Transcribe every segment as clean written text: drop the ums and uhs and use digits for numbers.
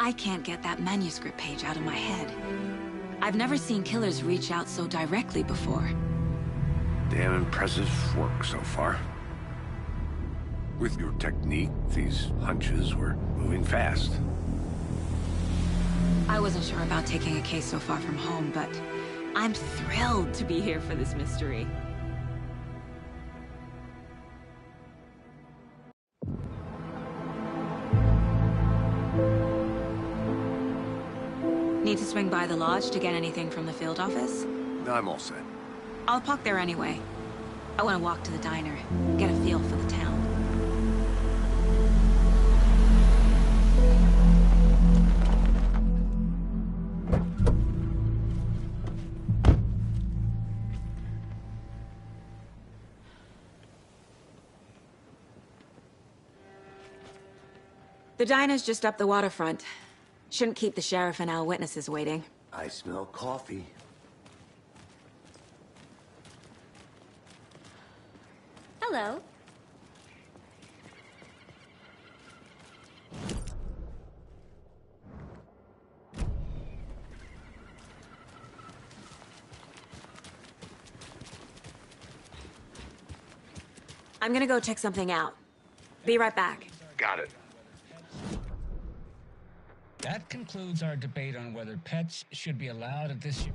I can't get that manuscript page out of my head. I've never seen killers reach out so directly before. Damn impressive work so far. With your technique, these hunches were moving fast. I wasn't sure about taking a case so far from home, but I'm thrilled to be here for this mystery. Need to swing by the lodge to get anything from the field office? No, I'm all set. I'll park there anyway. I want to walk to the diner, get a feel for the town. The diner's just up the waterfront. Shouldn't keep the sheriff and our witnesses waiting. I smell coffee. Hello. I'm gonna go check something out. Be right back. Got it. That concludes our debate on whether pets should be allowed at this...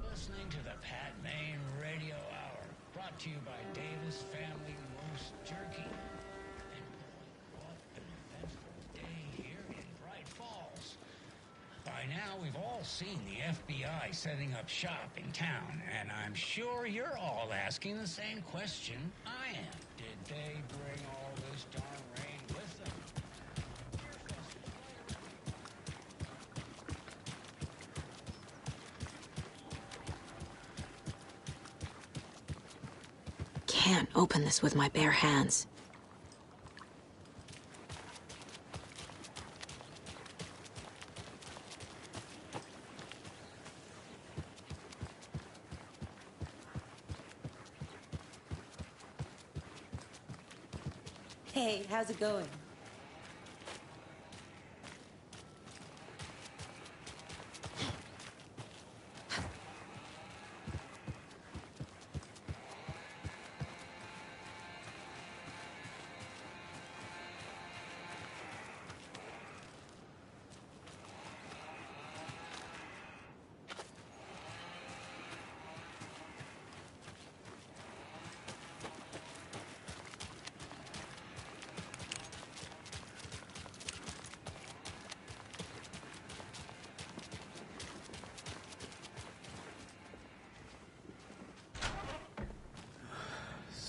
Listening to the Pat Maine Radio Hour, brought to you by Davis Family Moose Jerky. And boy, what an eventful day here in Bright Falls. By now, we've all seen the FBI setting up shop in town, and I'm sure you're all asking the same question I am. Did they bring all this darn rain with them? Can't open this with my bare hands. Hey, how's it going?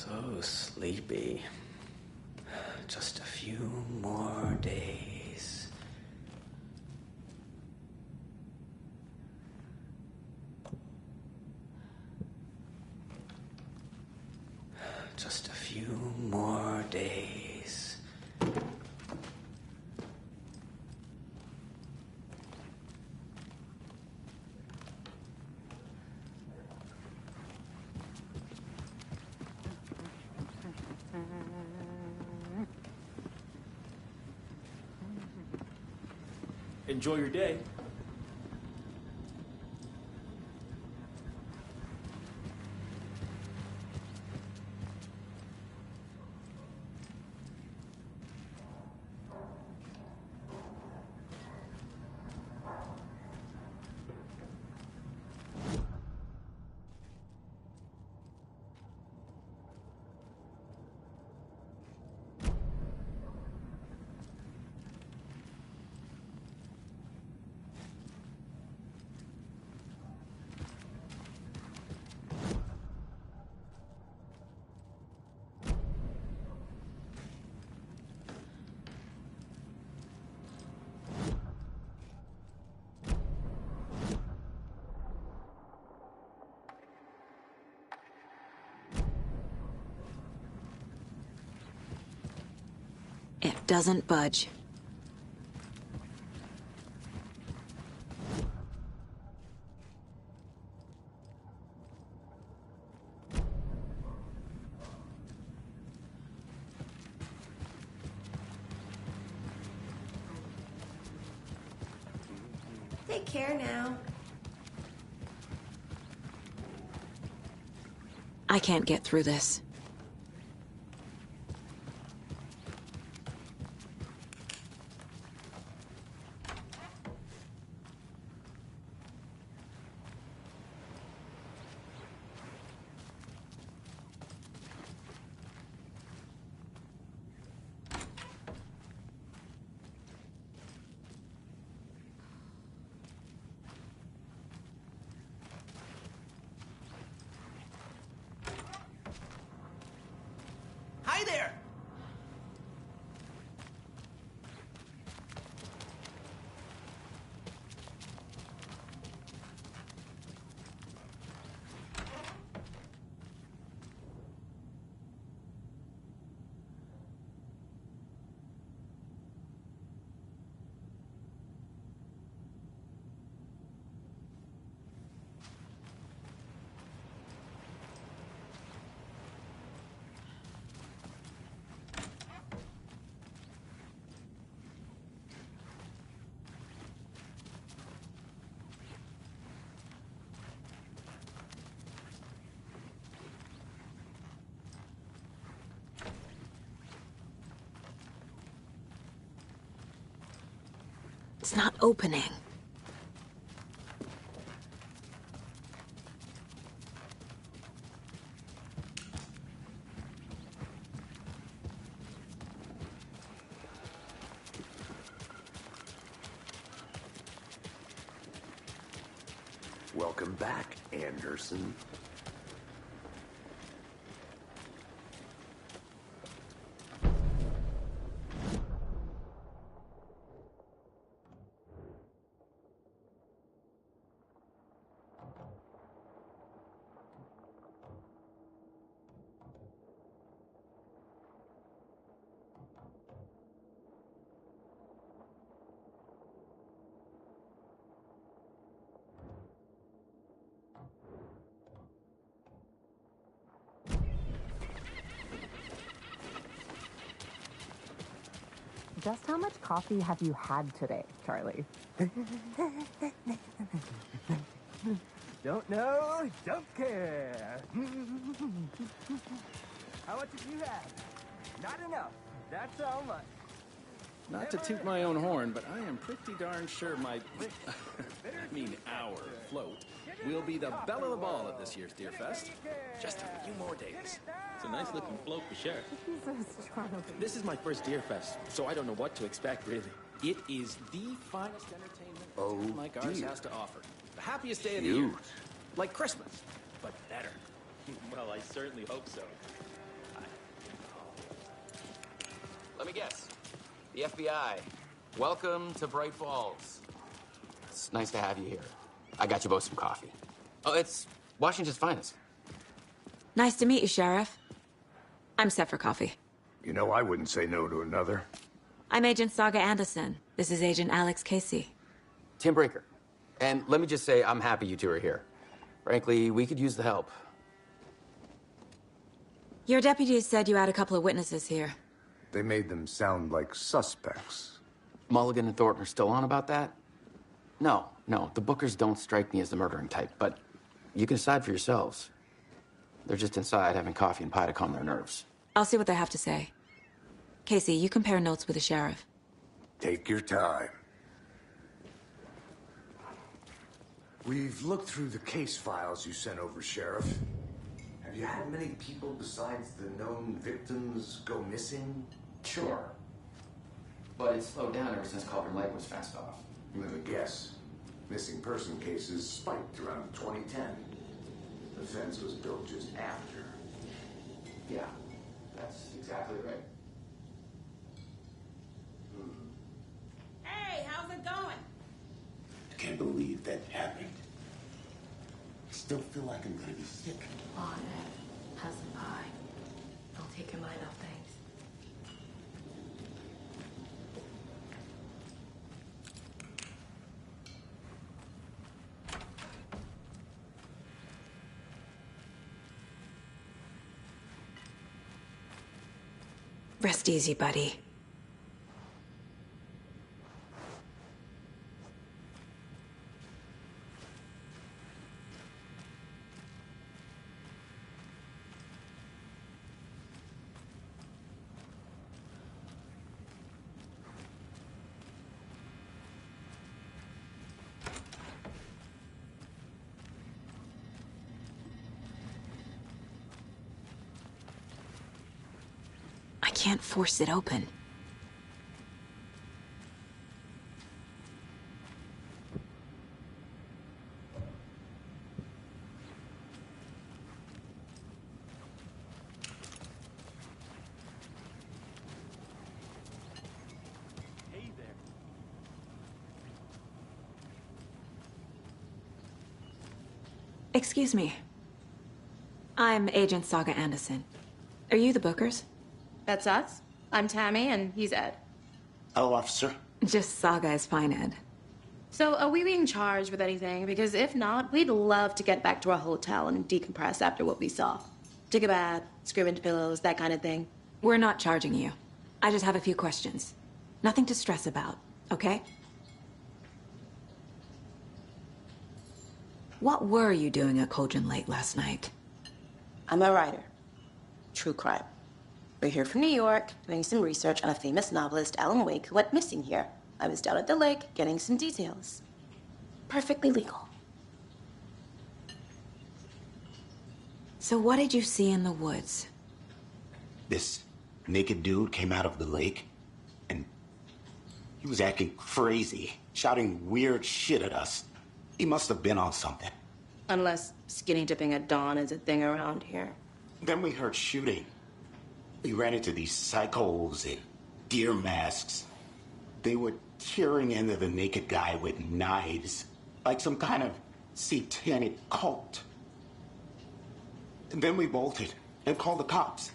So sleepy. Just a few more days. Just a few more days. Enjoy your day. It doesn't budge. Take care now. I can't get through this. Hi there! It's not opening. Welcome back, Anderson. Just how much coffee have you had today, Charlie? Don't know, don't care. How much have you had? Not enough. That's how much. Not to toot my own horn, but I am pretty darn sure my, our float will be the belle of the ball at this year's Deer Fest. Just a few more days. It's a nice looking float for sure. Jesus, Charlie. This is my first Deer Fest, so I don't know what to expect, really. It is the finest entertainment Oh, like ours dear. has to offer. The happiest day of the year. Like Christmas, but better. Well, I certainly hope so. Let me guess. The FBI. Welcome to Bright Falls. It's nice to have you here. I got you both some coffee. Oh, it's Washington's finest. Nice to meet you, Sheriff. I'm set for coffee. You know, I wouldn't say no to another. I'm Agent Saga Anderson. This is Agent Alex Casey. Tim Breaker. And let me just say, I'm happy you two are here. Frankly, we could use the help. Your deputies said you had a couple of witnesses here. They made them sound like suspects. Mulligan and Thornton are still on about that? No, the Bookers don't strike me as the murdering type, but you can decide for yourselves. They're just inside having coffee and pie to calm their nerves. I'll see what they have to say. Casey, you compare notes with the sheriff. Take your time. We've looked through the case files you sent over, Sheriff. Have you had many people besides the known victims go missing? Sure. But it's slowed down ever since Culver Lake was fenced off. Let me guess. Missing person cases spiked around 2010. The fence was built just after. Yeah, that's exactly right. Hey, how's it going? I can't believe that happened. I still feel like I'm gonna be sick. Oh, Ed, have some pie. Don't take your mind off things. Rest easy, buddy. can't force it open. Excuse me. I'm Agent Saga Anderson. Are you the Bookers? That's us. I'm Tammy, and he's Ed. Hello, officer. Just Saga is fine, Ed. So, are we being charged with anything? Because if not, we'd love to get back to our hotel and decompress after what we saw. Take a bath, scream into pillows, that kind of thing. We're not charging you. I just have a few questions. Nothing to stress about, okay? What were you doing at Cauldron Lake last night? I'm a writer. True crime. We're here from New York, doing some research on a famous novelist, Alan Wake, who went missing here. I was down at the lake, getting some details. Perfectly legal. So what did you see in the woods? This naked dude came out of the lake, and he was acting crazy, shouting weird shit at us. He must have been on something. Unless skinny dipping at dawn is a thing around here. Then we heard shooting. We ran into these psychos in deer masks. They were tearing into the naked guy with knives, like some kind of satanic cult. And then we bolted and called the cops.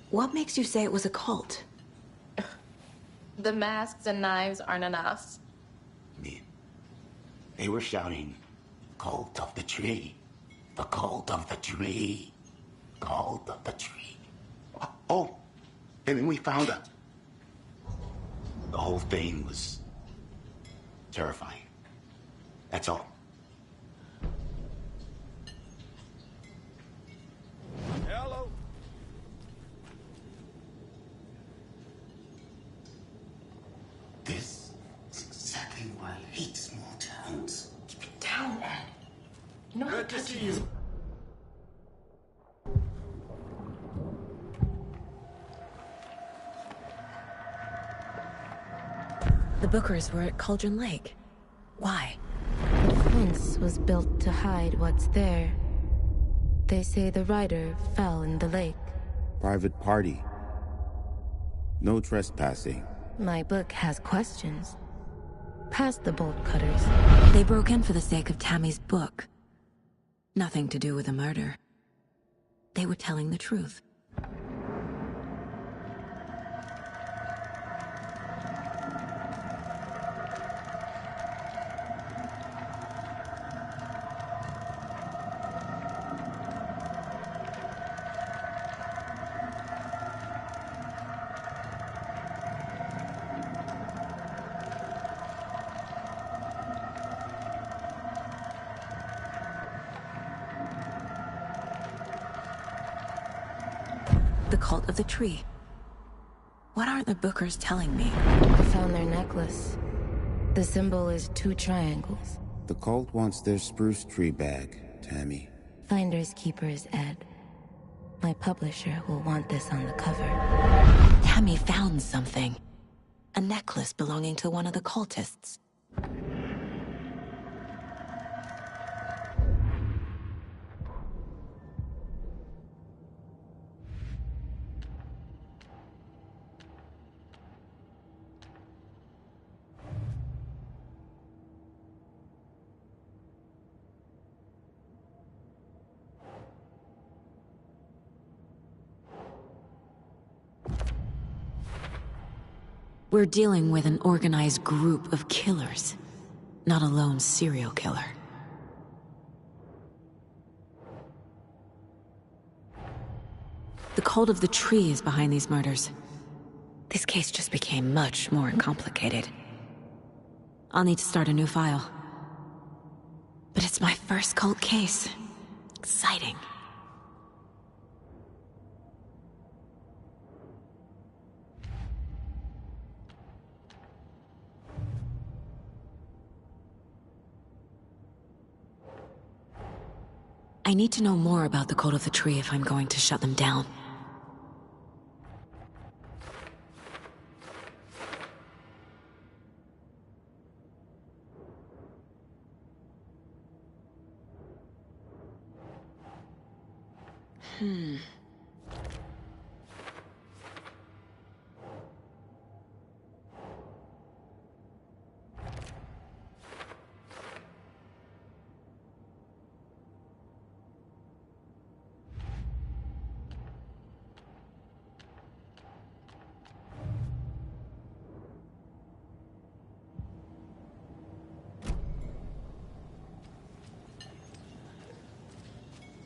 What makes you say it was a cult? The masks and knives aren't enough. They were shouting, "Cult of the tree, the cult of the tree, cult of the tree." Oh, and then we found out. The whole thing was terrifying. That's all. Hello. This is exactly why I hate small towns. Keep it down, Ed. You know how Good to see you. The Bookers were at Cauldron Lake. Why? The fence was built to hide what's there. They say the rider fell in the lake. Private party. No trespassing. My book has questions. Past the bolt cutters. They broke in for the sake of Tammy's book. Nothing to do with a murder. They were telling the truth. The cult of the tree. What aren't the Bookers telling me? I found their necklace. The symbol is 2 triangles. The cult wants their spruce tree bag, Tammy. Finders keepers, Ed. My publisher will want this on the cover. Tammy found something. A necklace belonging to one of the cultists. We're dealing with an organized group of killers, not a lone serial killer. The cult of the tree is behind these murders. This case just became much more complicated. I'll need to start a new file. But it's my first cult case. Exciting. I need to know more about the Cult of the Tree if I'm going to shut them down.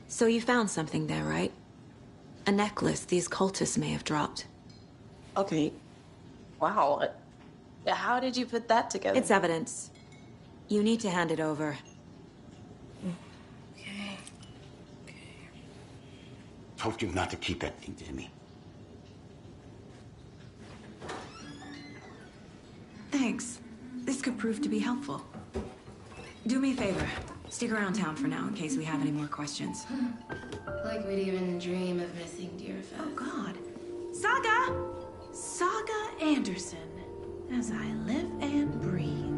So you found something there, right? A necklace these cultists may have dropped. Okay. Wow. How did you put that together? It's evidence. You need to hand it over. Okay. Told you not to keep that thing to me. Thanks. This could prove to be helpful. Do me a favor. Stick around town for now in case we have any more questions. Like we'd even dream of missing Deerfest. Oh, God. Saga! Saga Anderson. As I live and breathe.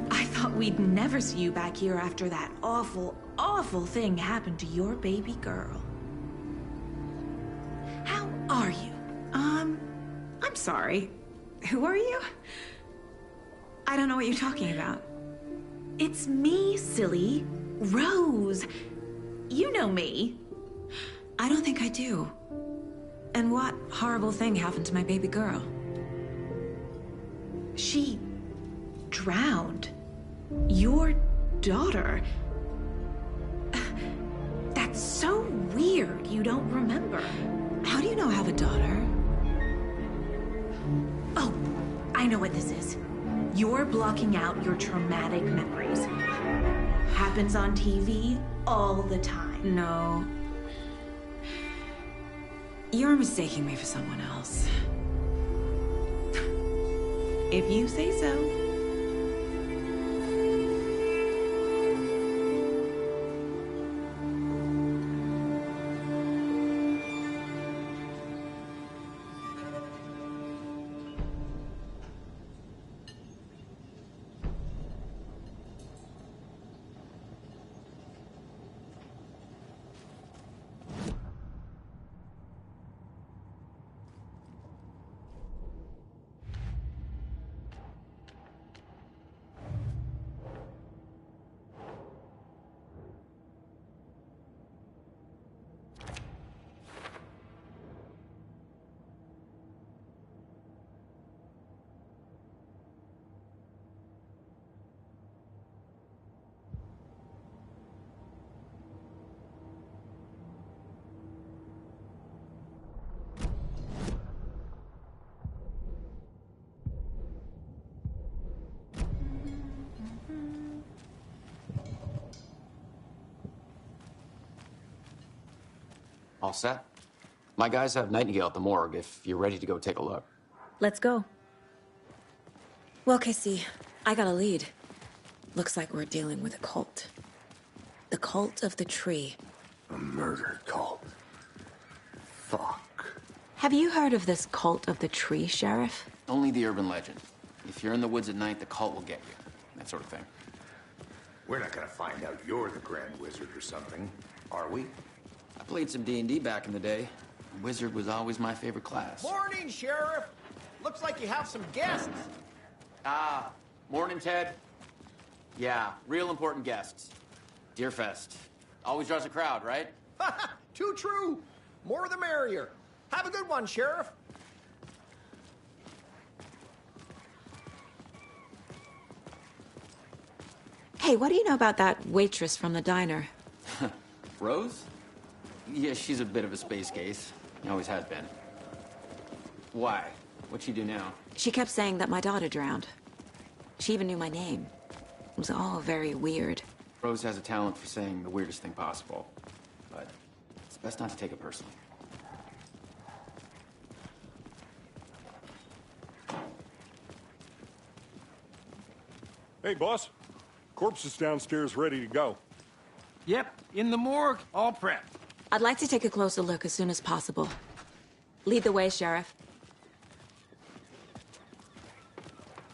I thought we'd never see you back here after that awful, awful thing happened to your baby girl. How are you? I'm sorry. Who are you? I don't know what you're talking about. It's me, silly. Rose. You know me. I don't think I do. And what horrible thing happened to my baby girl? She drowned. Your daughter. That's so weird you don't remember. How do you know I have a daughter? Oh, I know what this is. You're blocking out your traumatic memories. Happens on TV all the time. No. You're mistaking me for someone else. If you say so. All set? My guys have Nightingale at the morgue if you're ready to go take a look. Let's go. Well, Casey, I got a lead. Looks like we're dealing with a cult. The Cult of the Tree. A murder cult. Fuck. Have you heard of this Cult of the Tree, Sheriff? Only the urban legend. If you're in the woods at night, the cult will get you. That sort of thing. We're not gonna find out you're the Grand Wizard or something, are we? I played some D&D back in the day. Wizard was always my favorite class. Morning, Sheriff. Looks like you have some guests. Ah, morning, Ted. Yeah, real important guests. Deerfest. Always draws a crowd, right? Too true. More the merrier. Have a good one, Sheriff. Hey, what do you know about that waitress from the diner? Rose? Yeah, she's a bit of a space case. Always has been. Why? What'd she do now? She kept saying that my daughter drowned. She even knew my name. It was all very weird. Rose has a talent for saying the weirdest thing possible. But it's best not to take it personally. Hey, boss. Corpse is downstairs ready to go. Yep, in the morgue, all prepped. I'd like to take a closer look as soon as possible. Lead the way, Sheriff.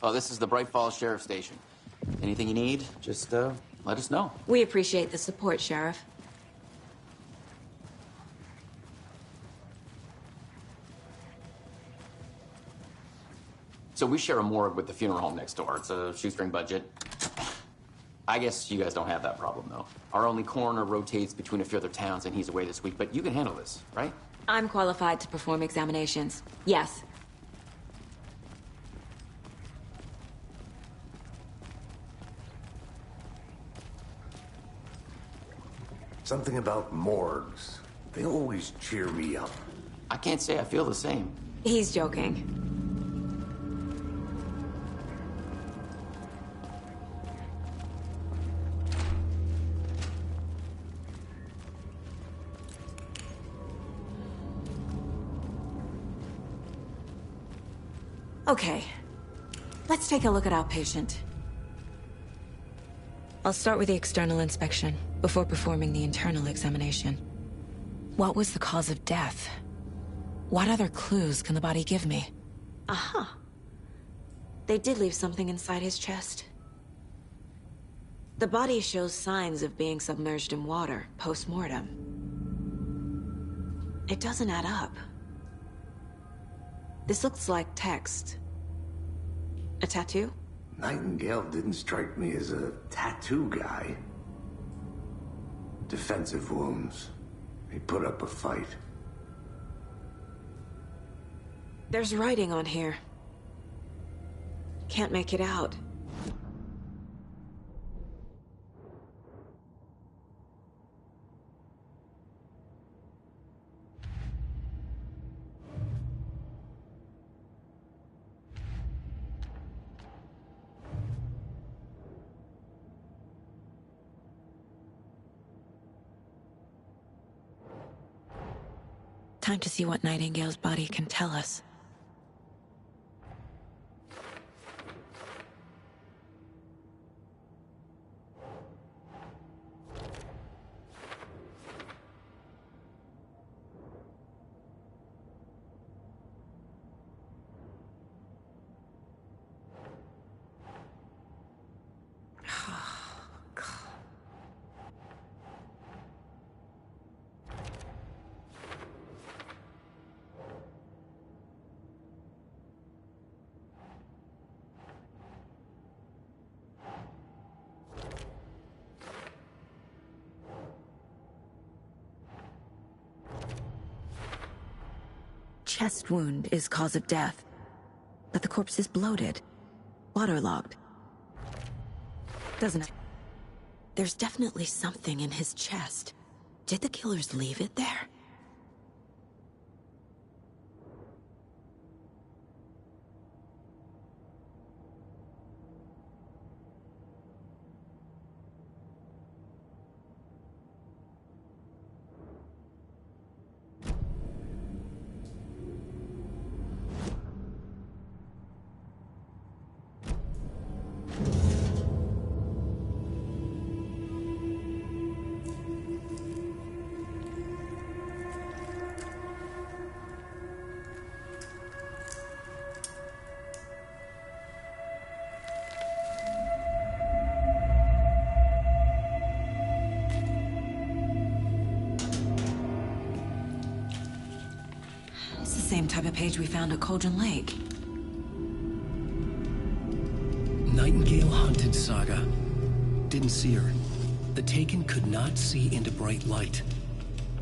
Oh, this is the Bright Falls Sheriff Station. Anything you need, just, let us know. We appreciate the support, Sheriff. So we share a morgue with the funeral home next door. It's a shoestring budget. I guess you guys don't have that problem, though. Our only coroner rotates between a few other towns, and he's away this week, but you can handle this, right? I'm qualified to perform examinations. Yes. Something about morgues. They always cheer me up. I can't say I feel the same. He's joking. Okay, let's take a look at our patient. I'll start with the external inspection before performing the internal examination. What was the cause of death? What other clues can the body give me? Aha. They did leave something inside his chest. The body shows signs of being submerged in water post-mortem. It doesn't add up. This looks like text. A tattoo? Nightingale didn't strike me as a tattoo guy. Defensive wounds. He put up a fight. There's writing on here. Can't make it out. Time to see what Nightingale's body can tell us. Chest wound is cause of death, but the corpse is bloated, waterlogged. Doesn't it? There's definitely something in his chest. Did the killers leave it there? Same type of page we found at Cauldron Lake. Nightingale hunted Saga. Didn't see her. The Taken could not see into bright light.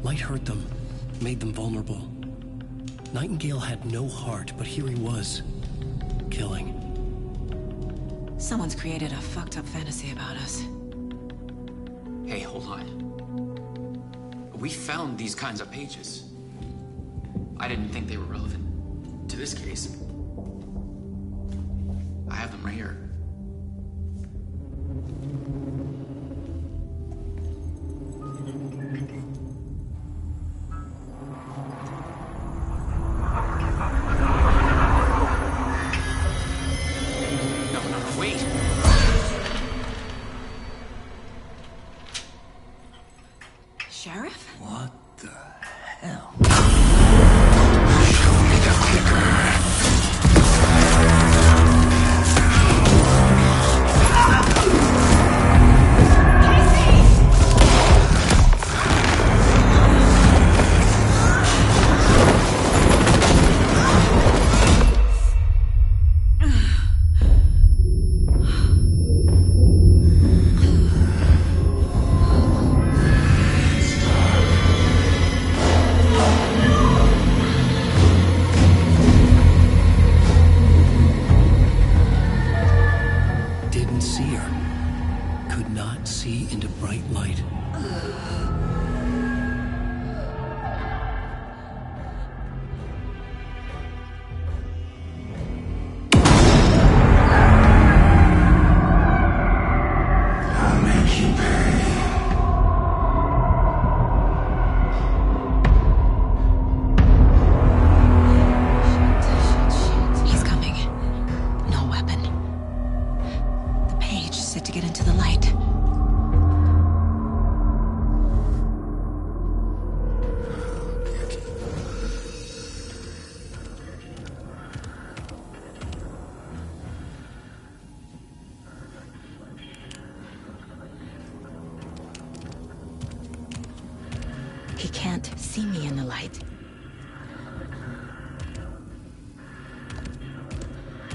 Light hurt them, made them vulnerable. Nightingale had no heart, but here he was, killing. Someone's created a fucked up fantasy about us. Hey, hold on. We found these kinds of pages. I didn't think they were relevant to this case. I have them right here. No, wait. Sheriff? What the hell? Didn't see her. Could not see into bright light. I'll make you pay. He's coming. No weapon. The page set to get into the light. He can't see me in the light.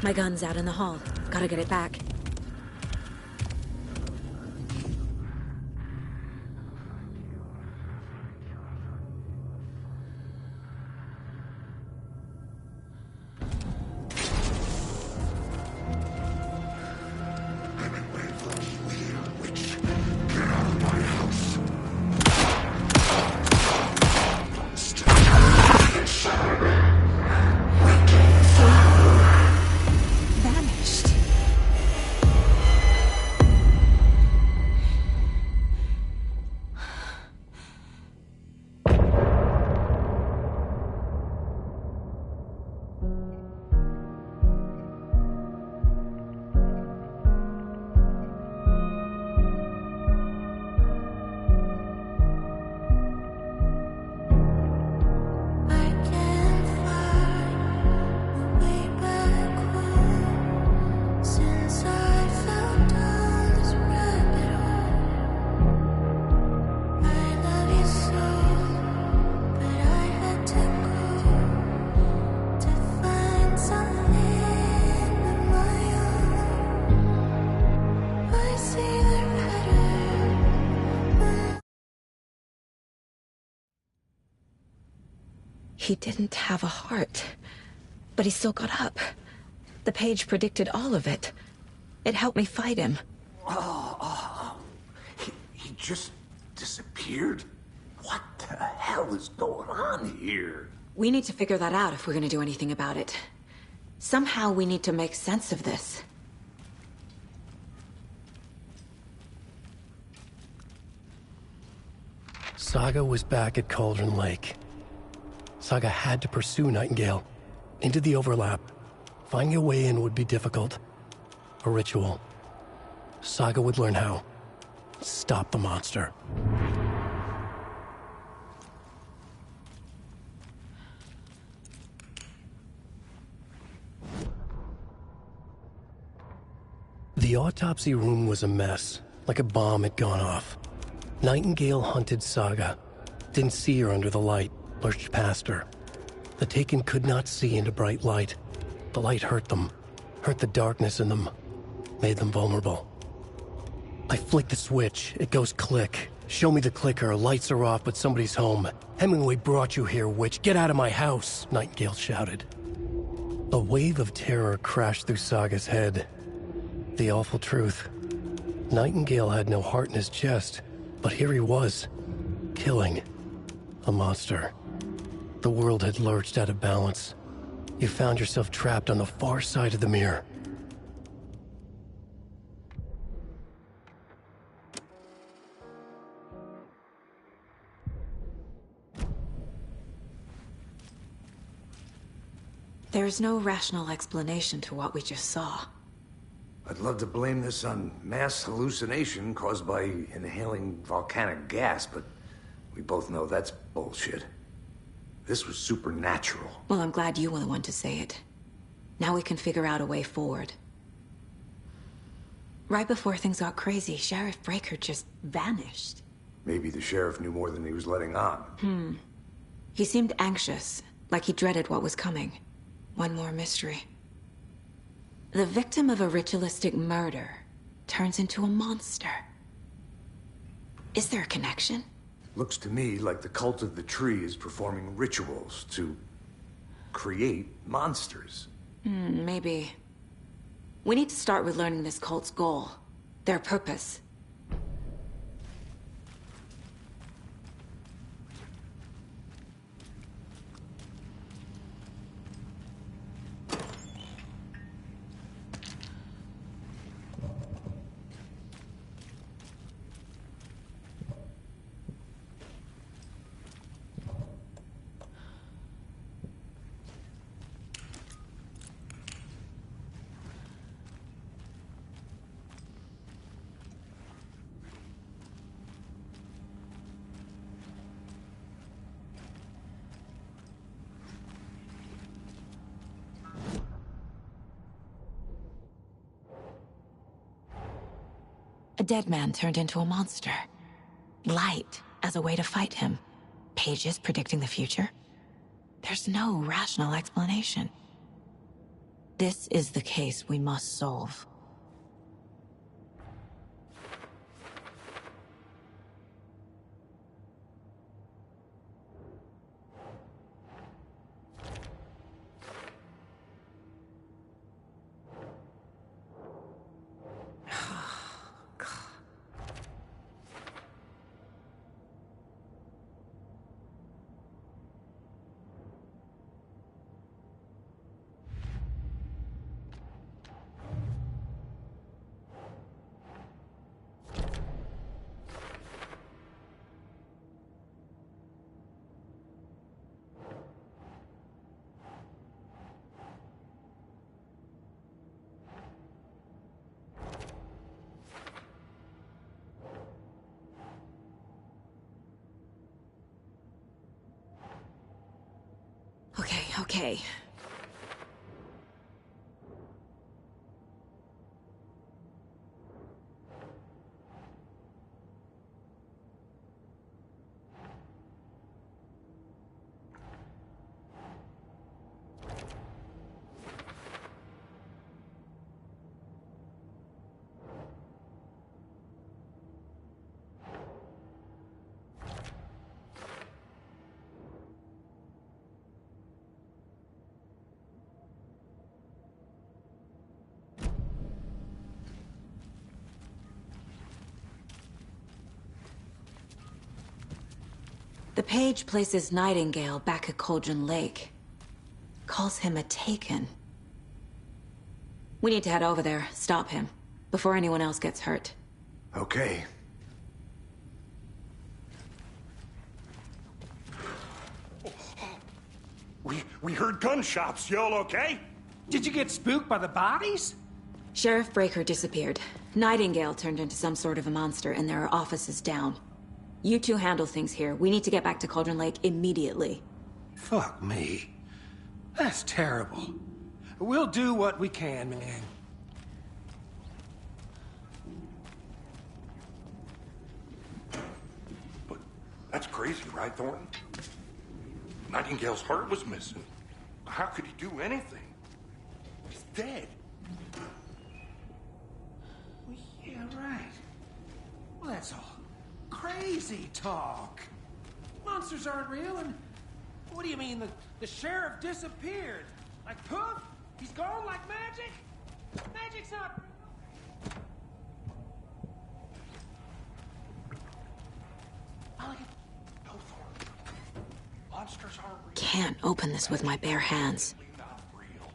My gun's out in the hall. Gotta get it back. Vanished. He didn't have a heart, but he still got up. The page predicted all of it. It helped me fight him. He just disappeared? What the hell is going on here? We need to figure that out if we're gonna do anything about it. Somehow we need to make sense of this. Saga was back at Cauldron Lake. Saga had to pursue Nightingale. Into the overlap. Finding a way in would be difficult. A ritual. Saga would learn how. Stop the monster. The autopsy room was a mess, like a bomb had gone off. Nightingale hunted Saga. Didn't see her under the light, lurched past her. The Taken could not see into bright light. The light hurt them, hurt the darkness in them, made them vulnerable. I flick the switch, it goes click. Show me the clicker, lights are off, but somebody's home. Hemingway brought you here, witch. Get out of my house, Nightingale shouted. A wave of terror crashed through Saga's head. The awful truth. Nightingale had no heart in his chest, but here he was, killing. A monster. The world had lurched out of balance. You found yourself trapped on the far side of the mirror. There's no rational explanation to what we just saw. I'd love to blame this on mass hallucination caused by inhaling volcanic gas, but we both know that's bullshit. This was supernatural. Well, I'm glad you were the one to say it. Now we can figure out a way forward. Right before things got crazy, Sheriff Breaker just vanished. Maybe the sheriff knew more than he was letting on. He seemed anxious, like he dreaded what was coming. One more mystery. The victim of a ritualistic murder turns into a monster. Is there a connection? Looks to me like the cult of the tree is performing rituals to create monsters. Maybe. We need to start with learning this cult's goal, their purpose. A dead man turned into a monster. Light as a way to fight him. Pages predicting the future. There's no rational explanation. This is the case we must solve. Okay. The page places Nightingale back at Cauldron Lake. Calls him a Taken. We need to head over there, stop him, before anyone else gets hurt. Okay. We heard gunshots. You all okay? Did you get spooked by the bodies? Sheriff Breaker disappeared. Nightingale turned into some sort of a monster, and there are offices down. You two handle things here. We need to get back to Cauldron Lake immediately. Fuck me. That's terrible. We'll do what we can, man. But that's crazy, right, Thornton? Nightingale's heart was missing. How could he do anything? He's dead. Well, yeah, right. Well, that's all crazy talk. Monsters aren't real, and what do you mean the sheriff disappeared? Like poof? He's gone like magic? Magic's not... Mulligan, go for it. monsters aren't real. Can't open this with my bare hands. Not real.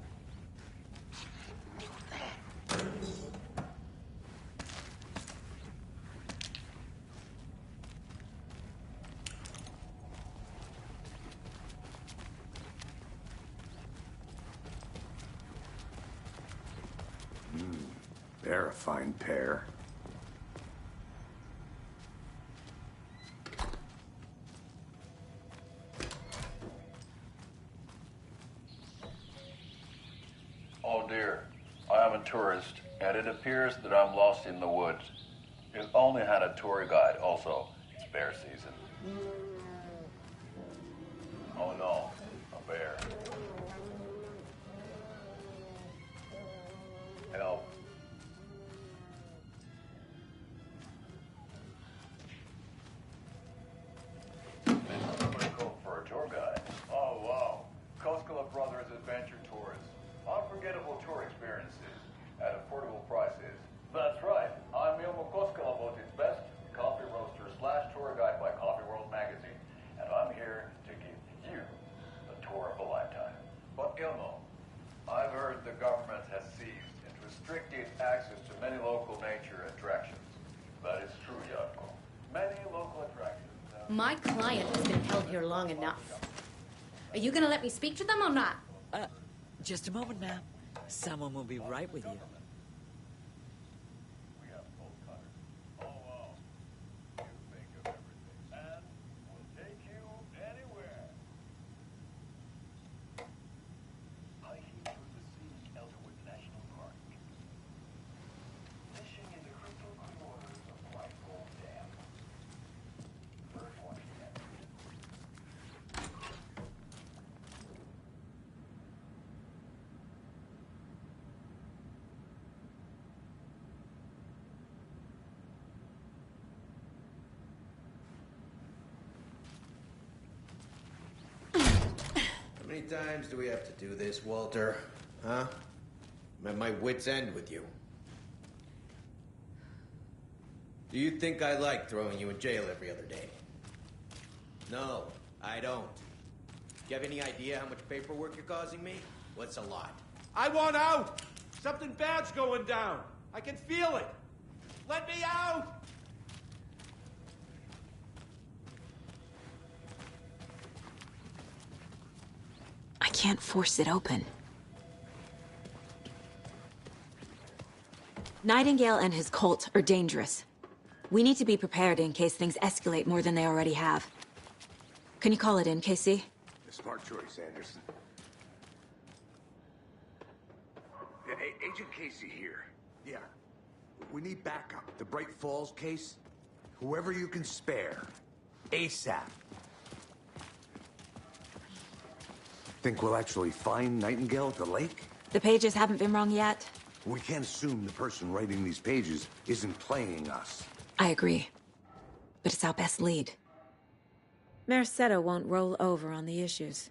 They're a fine pair. Oh dear, I am a tourist, and it appears that I'm lost in the woods. It only had a tour guide, also. It's bear season. Oh no, a bear. Help. For a tour guide. Oh wow, Koskela Brothers Adventure Tours. Unforgettable tour experiences at affordable prices. That's right. I'm Ilmo Koskela, Voted Best Coffee Roaster / tour guide by Coffee World magazine, and I'm here to give you the tour of a lifetime. But Ilmo, I've heard the government has seized and restricted access to many local nature attractions. That is true, Yako. Many local attractions. My client has been held here long enough. Are you gonna let me speak to them or not? Just a moment, ma'am. Someone will be right with you. How many times do we have to do this, Walter? Huh? I'm at my wit's end with you. Do you think I like throwing you in jail every other day? No, I don't. Do you have any idea how much paperwork you're causing me? What's a lot? I want out! Something bad's going down. I can feel it. Let me out! I can't force it open. Nightingale and his cult are dangerous. We need to be prepared in case things escalate more than they already have. Can you call it in, Casey? A smart choice, Anderson. Yeah, Agent Casey here. Yeah. We need backup. The Bright Falls case. Whoever you can spare. ASAP. Think we'll actually find Nightingale at the lake? The pages haven't been wrong yet. We can't assume the person writing these pages isn't playing us. I agree. But it's our best lead. Mercedo won't roll over on the issues.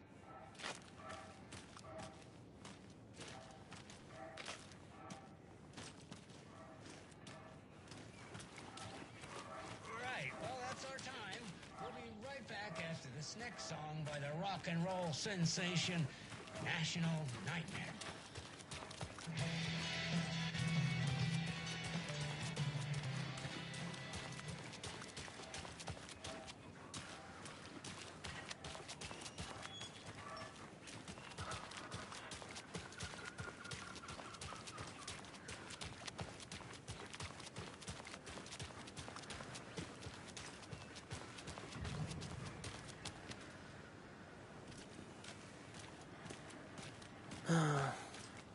Right, well, that's our time. We'll be right back after this next song by the rock and roll sensation, National Nightmare.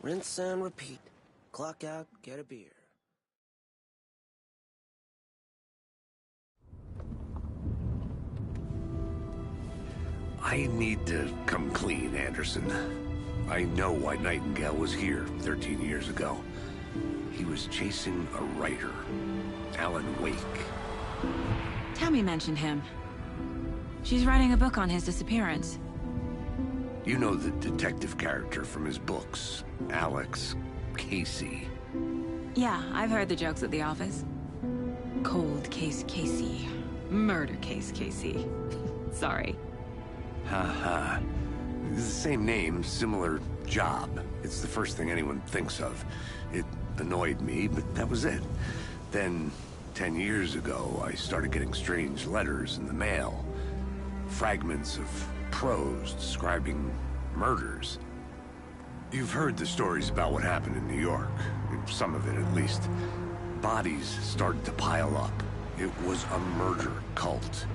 Rinse and repeat. Clock out, get a beer. I need to come clean, Anderson. I know why Nightingale was here 13 years ago. He was chasing a writer, Alan Wake. Tammy mentioned him. She's writing a book on his disappearance. You know the detective character from his books, Alex Casey. Yeah, I've heard the jokes at the office. Cold case Casey. Murder case Casey. Sorry. Haha. The same name, similar job. It's the first thing anyone thinks of. It annoyed me, but that was it. Then, 10 years ago, I started getting strange letters in the mail. Fragments of prose describing murders. You've heard the stories about what happened in New York. Some of it, at least. Bodies started to pile up. It was a murder cult.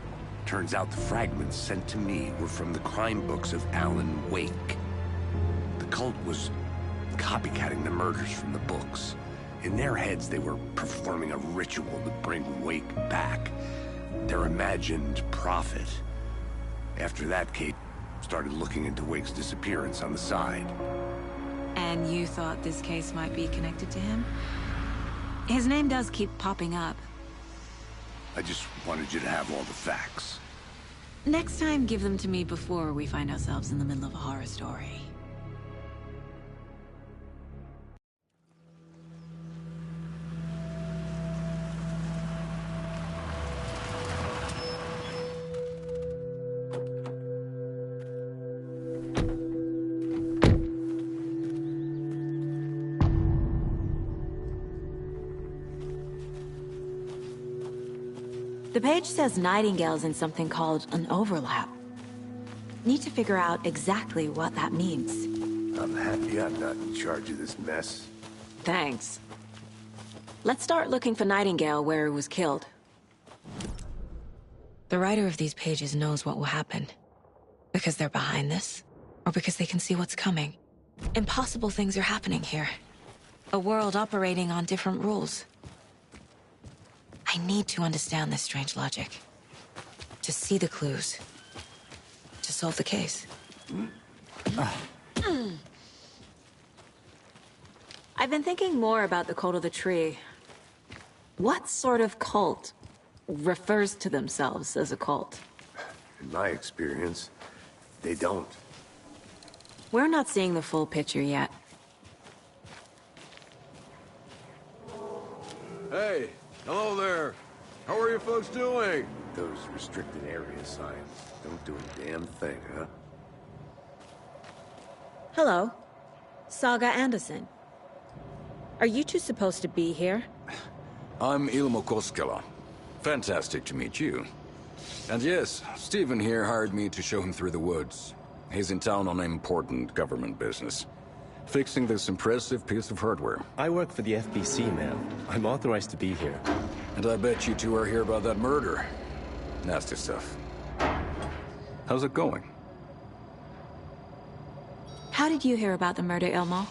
Turns out the fragments sent to me were from the crime books of Alan Wake. The cult was copycatting the murders from the books. In their heads, they were performing a ritual to bring Wake back. Their imagined prophet. After that, Kate started looking into Wake's disappearance on the side. And you thought this case might be connected to him? His name does keep popping up. I just wanted you to have all the facts. Next time, give them to me before we find ourselves in the middle of a horror story. The page says Nightingale's in something called an overlap. Need to figure out exactly what that means. I'm happy I'm not in charge of this mess. Thanks. Let's start looking for Nightingale where he was killed. The writer of these pages knows what will happen. Because they're behind this, or because they can see what's coming. Impossible things are happening here. A world operating on different rules. I need to understand this strange logic. To see the clues. To solve the case. I've been thinking more about the cult of the tree. What sort of cult refers to themselves as a cult? In my experience, they don't. We're not seeing the full picture yet. Hey, hello there. How are you folks doing? Those restricted area signs don't do a damn thing, huh? Hello. Saga Anderson. Are you two supposed to be here? I'm Ilmo Koskela. Fantastic to meet you. And yes, Stephen here hired me to show him through the woods. He's in town on important government business. Fixing this impressive piece of hardware. I work for the FBC, ma'am. I'm authorized to be here. And I bet you two are here about that murder. Nasty stuff. How's it going? How did you hear about the murder, Ilmo?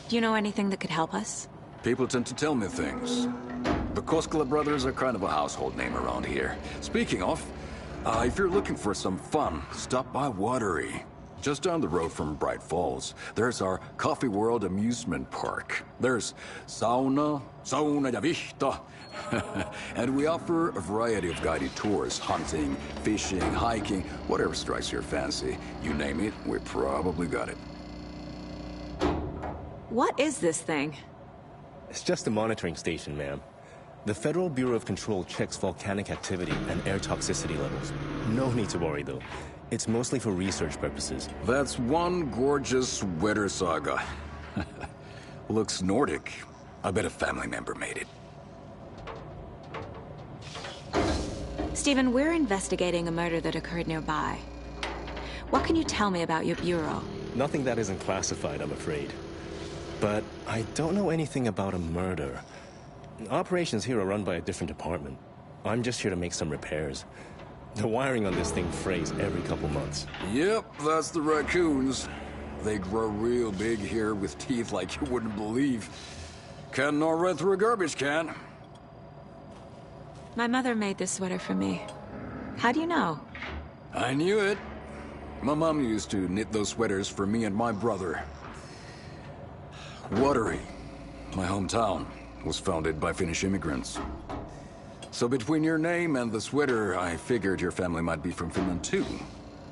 Do you know anything that could help us? People tend to tell me things. The Koskela brothers are kind of a household name around here. Speaking of, if you're looking for some fun, stop by Watery. Just down the road from Bright Falls, there's our Coffee World amusement park. There's sauna ja vihta. And we offer a variety of guided tours, hunting, fishing, hiking, whatever strikes your fancy. You name it, we probably got it. What is this thing? It's just a monitoring station, ma'am. The Federal Bureau of Control checks volcanic activity and air toxicity levels. No need to worry, though. It's mostly for research purposes. That's one gorgeous sweater, Saga. Looks Nordic. I bet a family member made it. Stephen, we're investigating a murder that occurred nearby. What can you tell me about your bureau? Nothing that isn't classified, I'm afraid. But I don't know anything about a murder. Operations here are run by a different department. I'm just here to make some repairs. The wiring on this thing frays every couple months. Yep, that's the raccoons. They grow real big here with teeth like you wouldn't believe. Can't gnaw right through a garbage can. My mother made this sweater for me. How do you know? I knew it. My mom used to knit those sweaters for me and my brother. Watery, my hometown, was founded by Finnish immigrants. So between your name and the sweater, I figured your family might be from Finland too.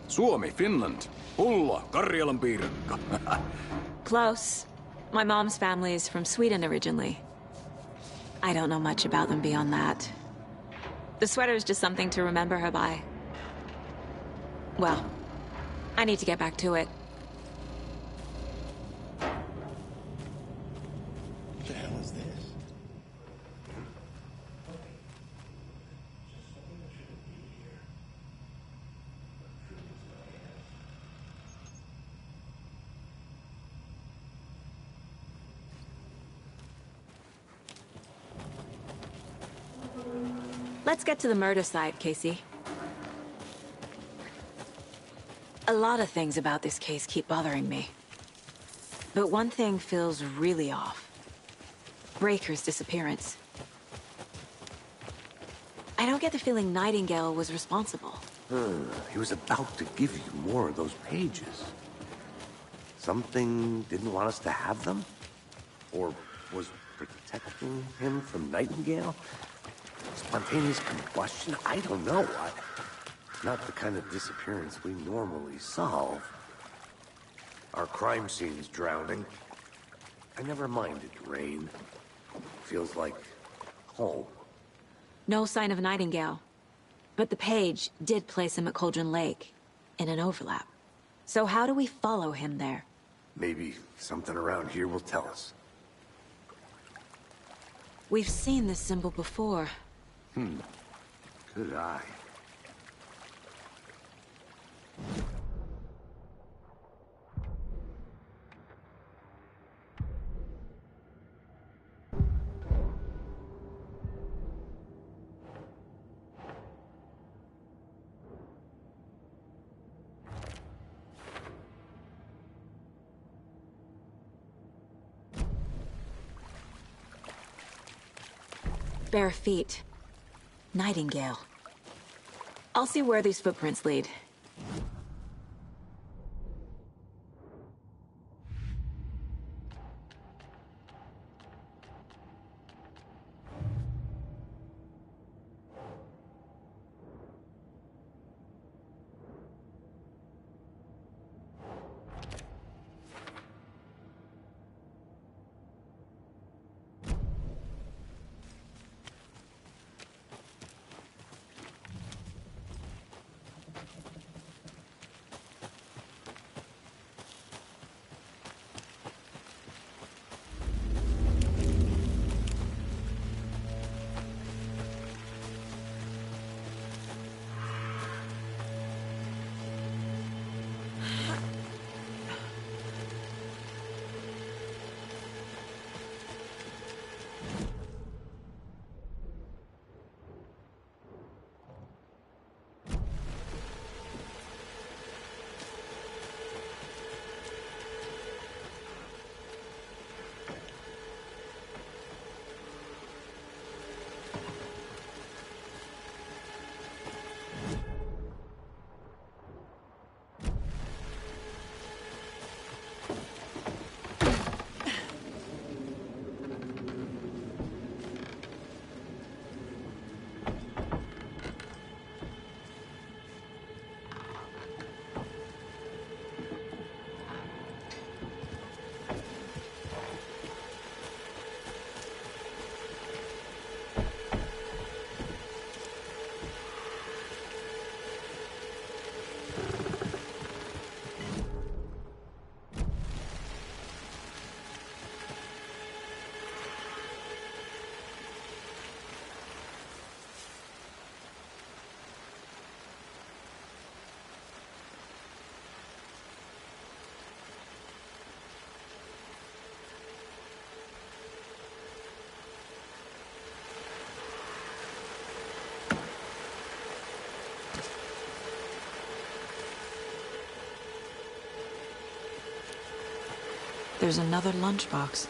Suomi, Finland. Ulla, Karjalanpiirakka. Close. My mom's family is from Sweden originally. I don't know much about them beyond that. The sweater is just something to remember her by. Well, I need to get back to it. What the hell is this? Let's get to the murder site, Casey. A lot of things about this case keep bothering me. But one thing feels really off. Breaker's disappearance. I don't get the feeling Nightingale was responsible. He was about to give you more of those pages. Something didn't want us to have them? Or was protecting him from Nightingale? Spontaneous combustion? I don't know. Not the kind of disappearance we normally solve. Our crime scene's drowning. I never minded rain. Feels like home. No sign of Nightingale. But the page did place him at Cauldron Lake, in an overlap. So how do we follow him there? Maybe something around here will tell us. We've seen this symbol before. Good eye. Bare feet. Nightingale. I'll see where these footprints lead. There's another lunchbox.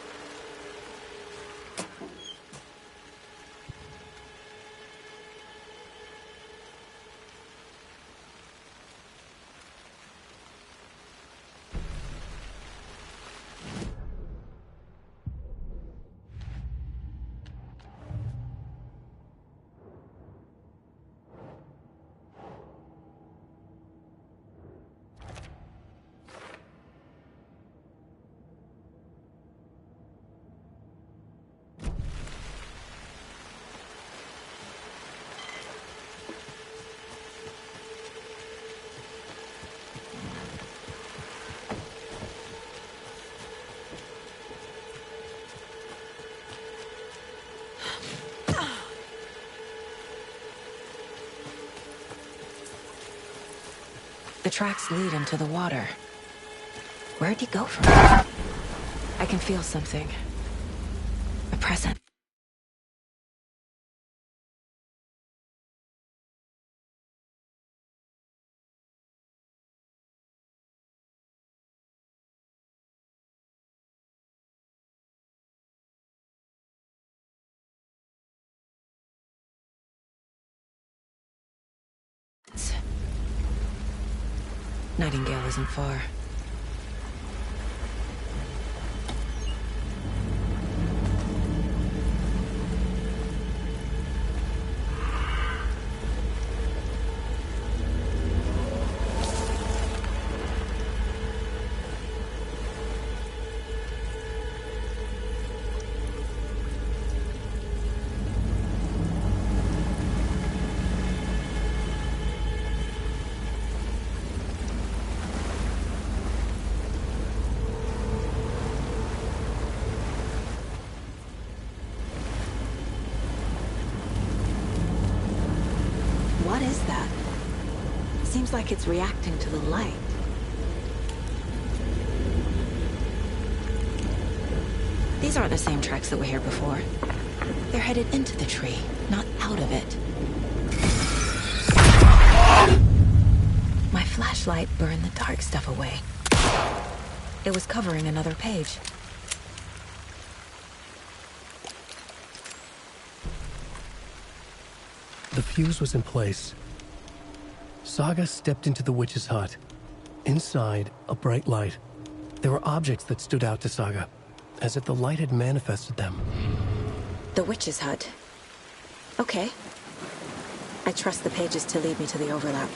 The tracks lead into the water. Where'd he go from here? I can feel something. A presence. Nightingale isn't far. What is that? Seems like it's reacting to the light. These aren't the same tracks that were here before. They're headed into the tree, not out of it. My flashlight burned the dark stuff away. It was covering another page. The fuse was in place. Saga stepped into the witch's hut. Inside, a bright light. There were objects that stood out to Saga, as if the light had manifested them. The witch's hut. Okay. I trust the pages to lead me to the overlap.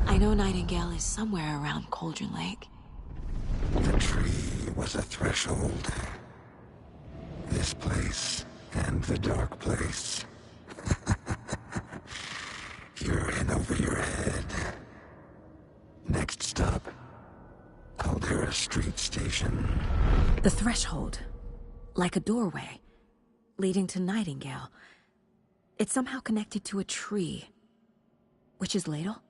I know Nightingale is somewhere around Cauldron Lake. The tree was a threshold. This place and the dark place. You're in over your head. Next stop, Caldera Street Station. The threshold. Like a doorway. Leading to Nightingale. It's somehow connected to a tree. Witch's Ladle?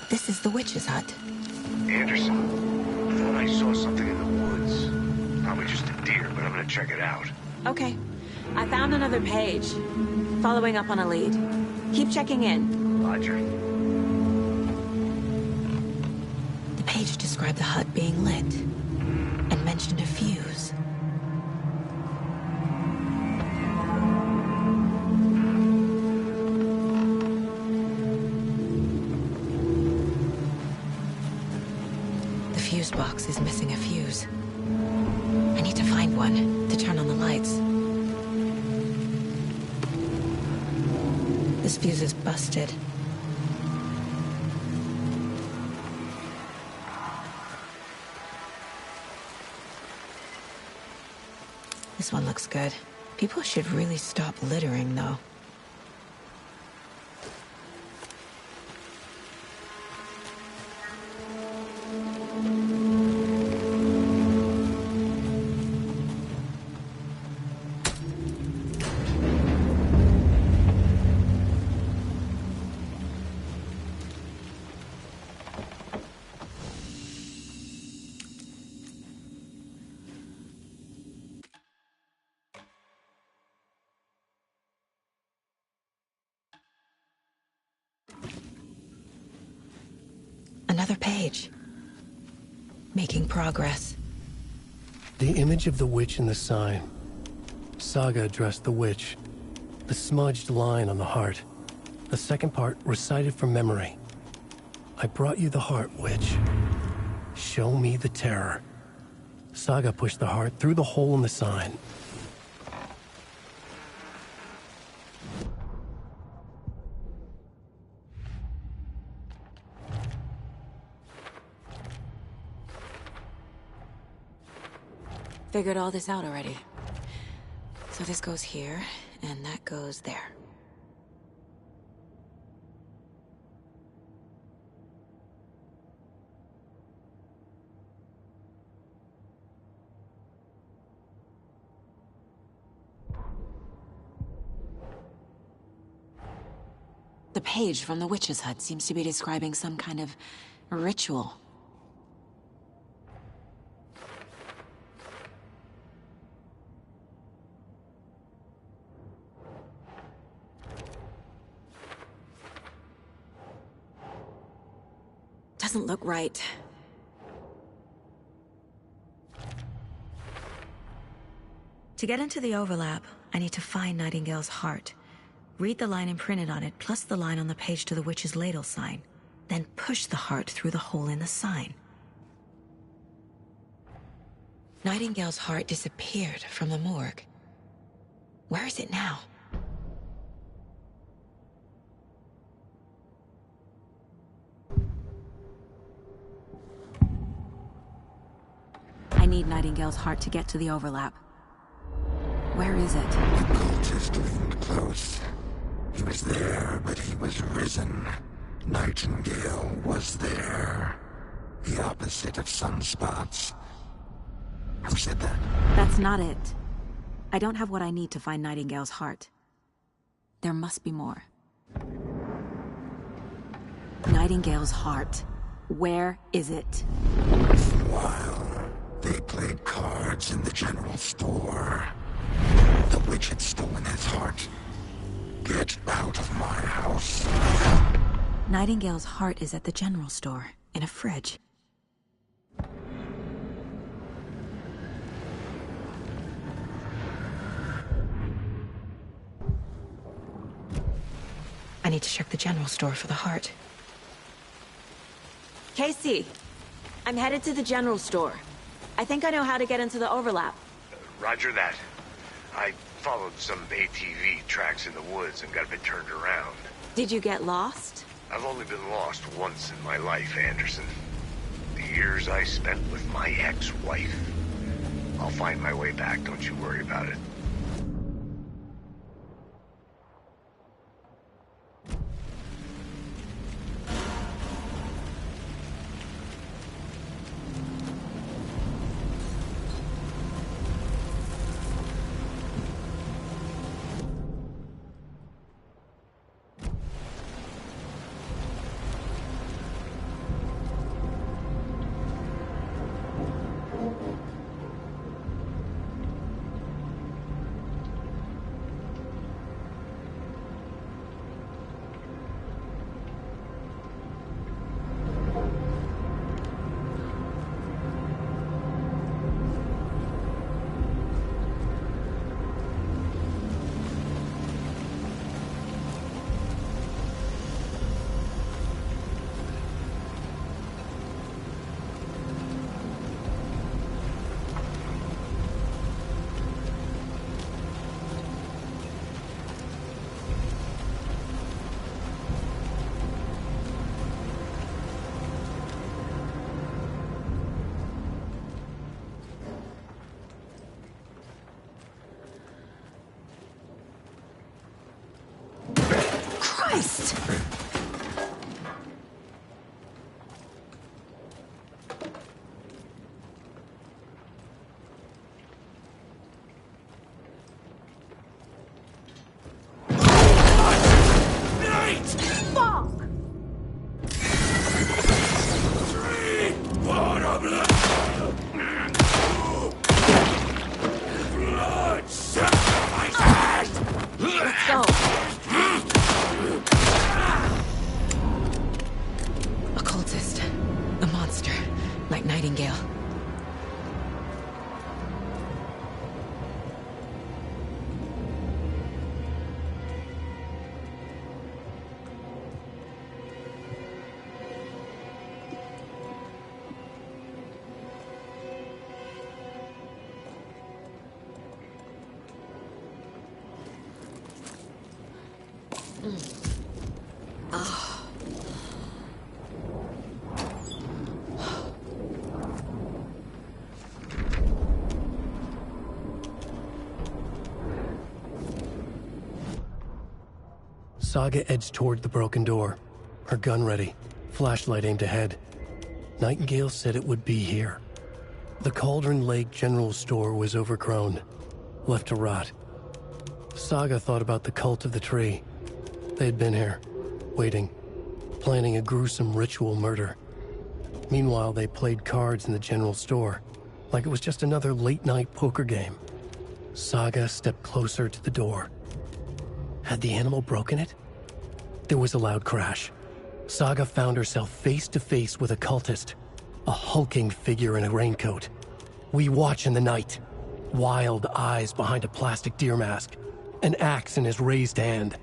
This is the witch's hut. Anderson, I thought I saw something in the woods. Probably just a deer, but I'm gonna check it out. Okay. I found another page. Following up on a lead. Keep checking in. Roger. The page described the hut being lit. And mentioned a fuse. The fuse box is missing a fuse. I need to find one to turn on the lights. This fuse is busted. This one looks good. People should really stop littering, though. Another page. Making progress. The image of the witch in the sign. Saga addressed the witch. The smudged line on the heart. The second part recited from memory. I brought you the heart, witch. Show me the terror. Saga pushed the heart through the hole in the sign. Figured all this out already. So this goes here, and that goes there. The page from the witch's hut seems to be describing some kind of ritual. Doesn't look right. To get into the overlap, I need to find Nightingale's heart. Read the line imprinted on it, plus the line on the page to the witch's ladle sign. Then push the heart through the hole in the sign. Nightingale's heart disappeared from the morgue. Where is it now? I need Nightingale's heart to get to the overlap. Where is it? The cultist isn't close. He was there, but he was risen. Nightingale was there. The opposite of sunspots. Who said that? That's not it. I don't have what I need to find Nightingale's heart. There must be more. Nightingale's heart. Where is it? For a while, they played cards in the general store. The witch had stolen his heart. Get out of my house. Nightingale's heart is at the general store, in a fridge. I need to check the general store for the heart. Casey, I'm headed to the general store. I think I know how to get into the overlap. Roger that. I followed some ATV tracks in the woods and got a bit turned around. Did you get lost? I've only been lost once in my life, Anderson. The years I spent with my ex-wife. I'll find my way back, don't you worry about it. Nightingale. Saga edged toward the broken door, her gun ready, flashlight aimed ahead. Nightingale said it would be here. The Cauldron Lake General Store was overgrown, left to rot. Saga thought about the cult of the tree. They had been here, waiting, planning a gruesome ritual murder. Meanwhile, they played cards in the general store, like it was just another late-night poker game. Saga stepped closer to the door. Had the animal broken it? There was a loud crash. Saga found herself face to face with a cultist, a hulking figure in a raincoat. We watch in the night, wild eyes behind a plastic deer mask, an axe in his raised hand.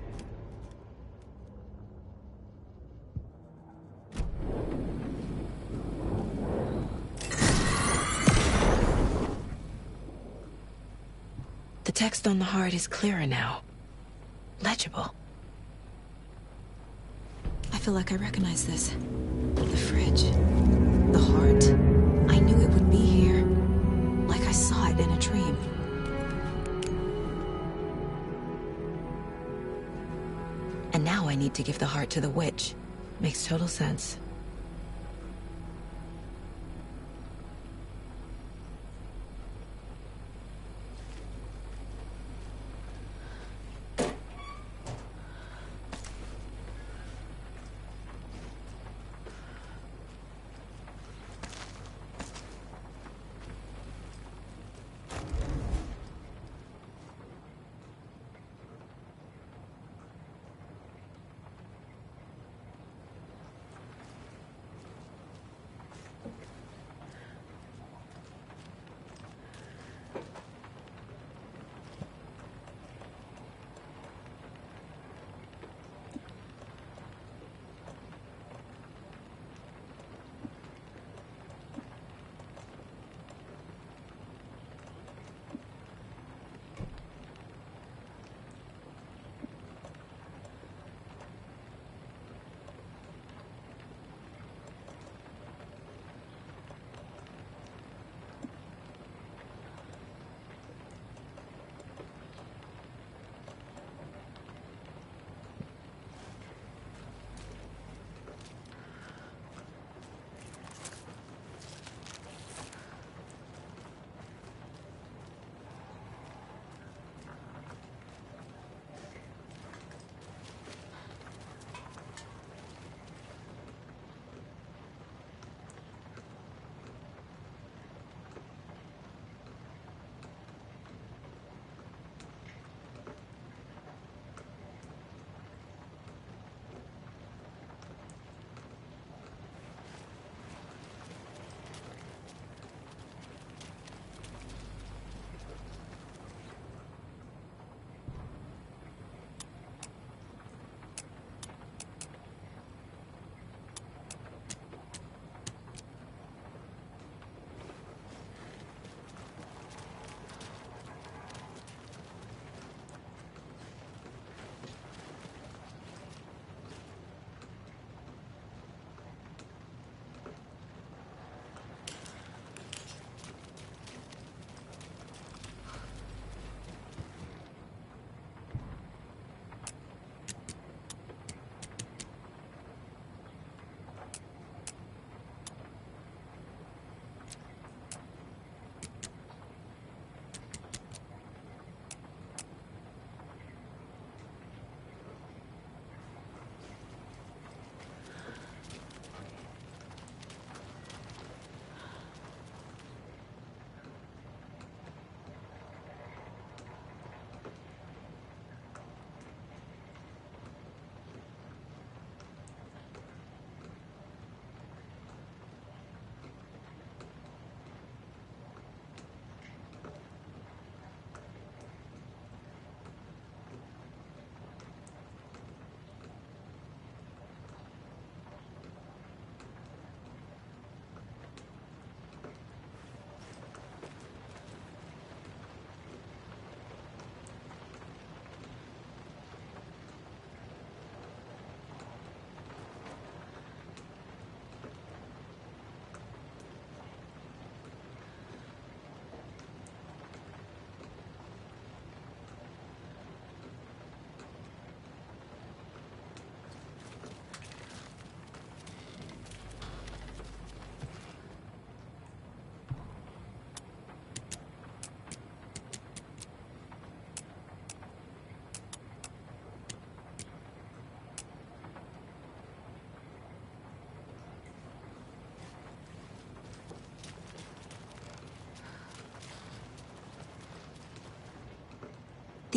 The text on the heart is clearer now. Legible. I feel like I recognize this. The fridge. The heart. I knew it would be here. Like I saw it in a dream. And now I need to give the heart to the witch. Makes total sense.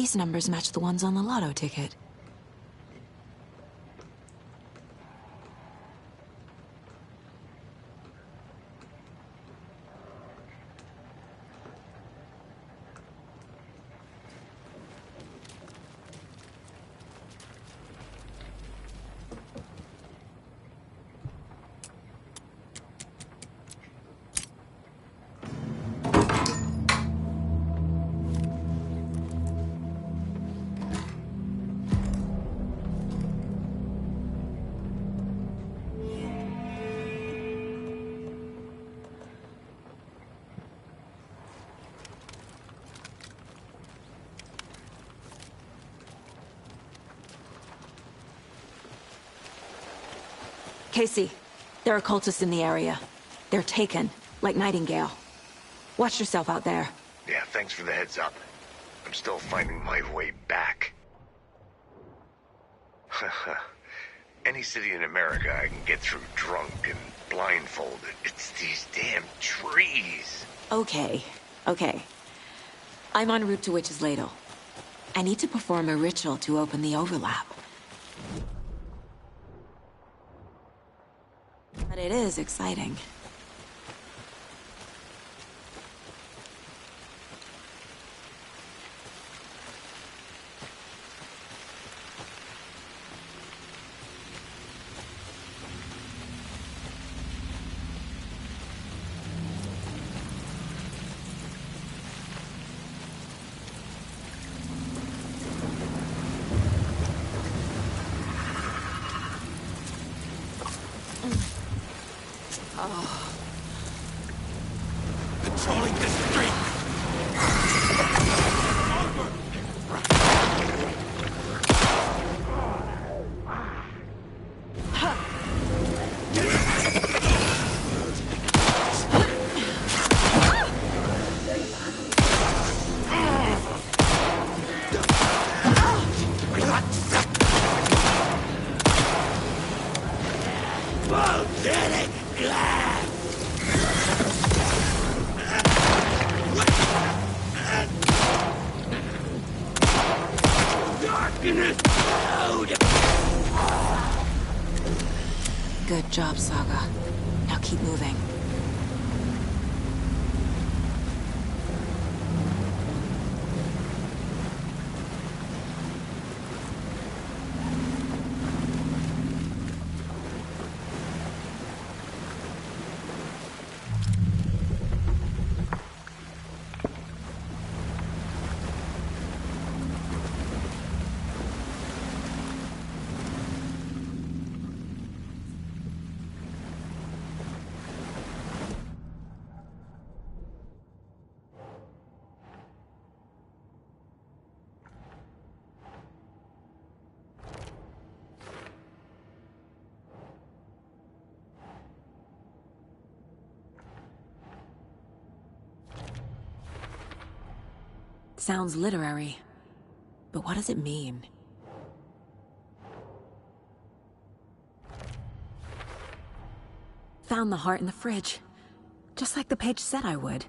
these numbers match the ones on the lotto ticket. Casey, there are cultists in the area. They're taken, like Nightingale. Watch yourself out there. Yeah, thanks for the heads up. I'm still finding my way back. Any city in America I can get through drunk and blindfolded. It's these damn trees. Okay. I'm en route to Witch's Ladle. I need to perform a ritual to open the overlap. But it is exciting. Controlling this street! Volcanic glass! Darkness cloud! Good job, Saga. Now keep moving. Sounds literary, but what does it mean? Found the heart in the fridge, just like the page said I would.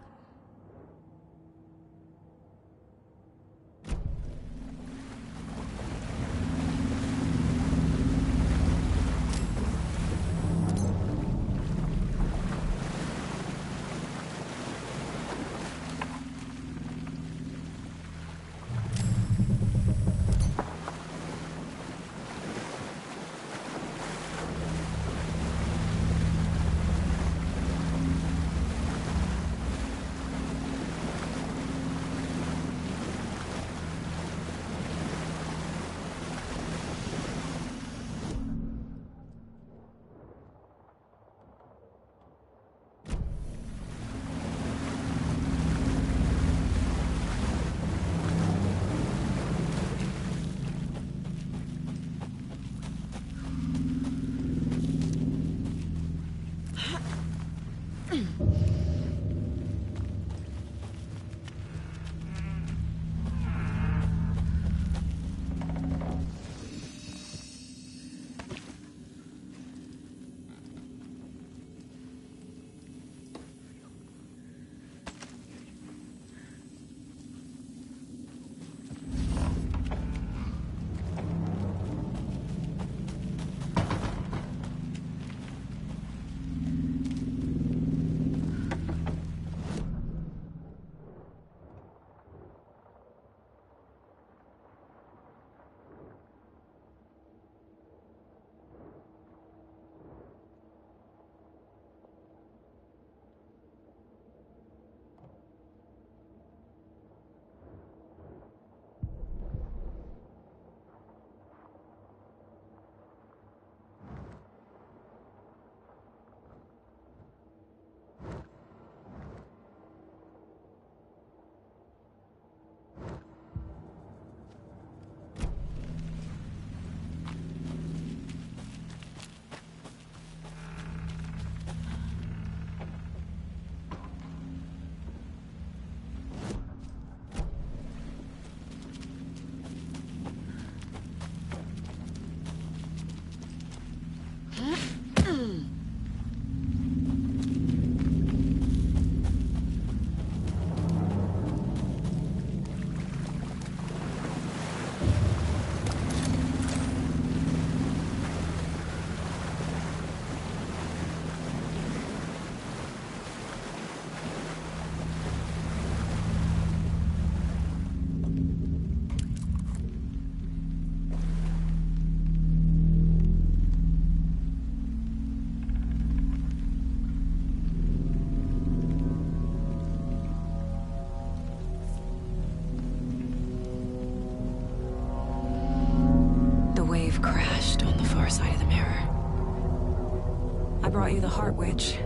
brought you the Heart Witch.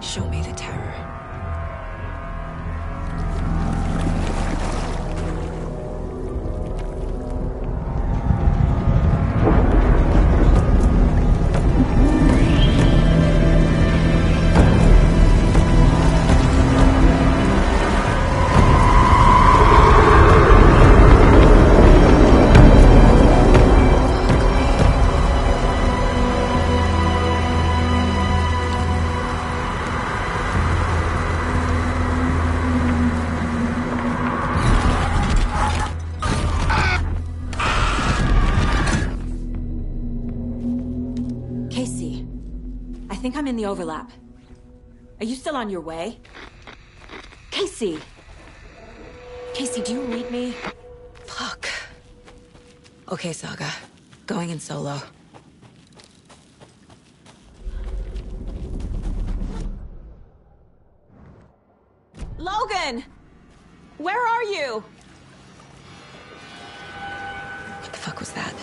Show me the terror. I think I'm in the overlap. Are you still on your way? Casey! Casey, do you read me? Fuck. Okay, Saga. Going in solo. Logan! Where are you? What the fuck was that?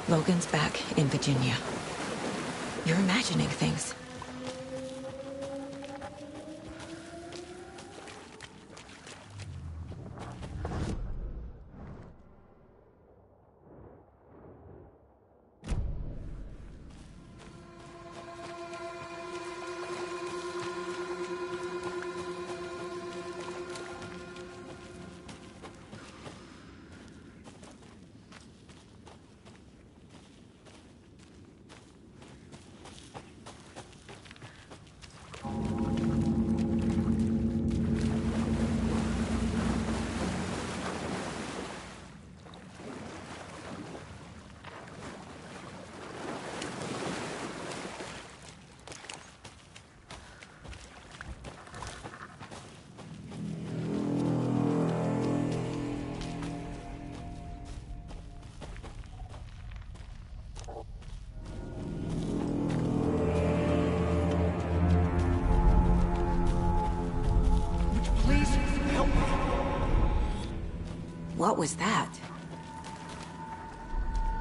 Logan's back in Virginia. You're imagining things. What was that?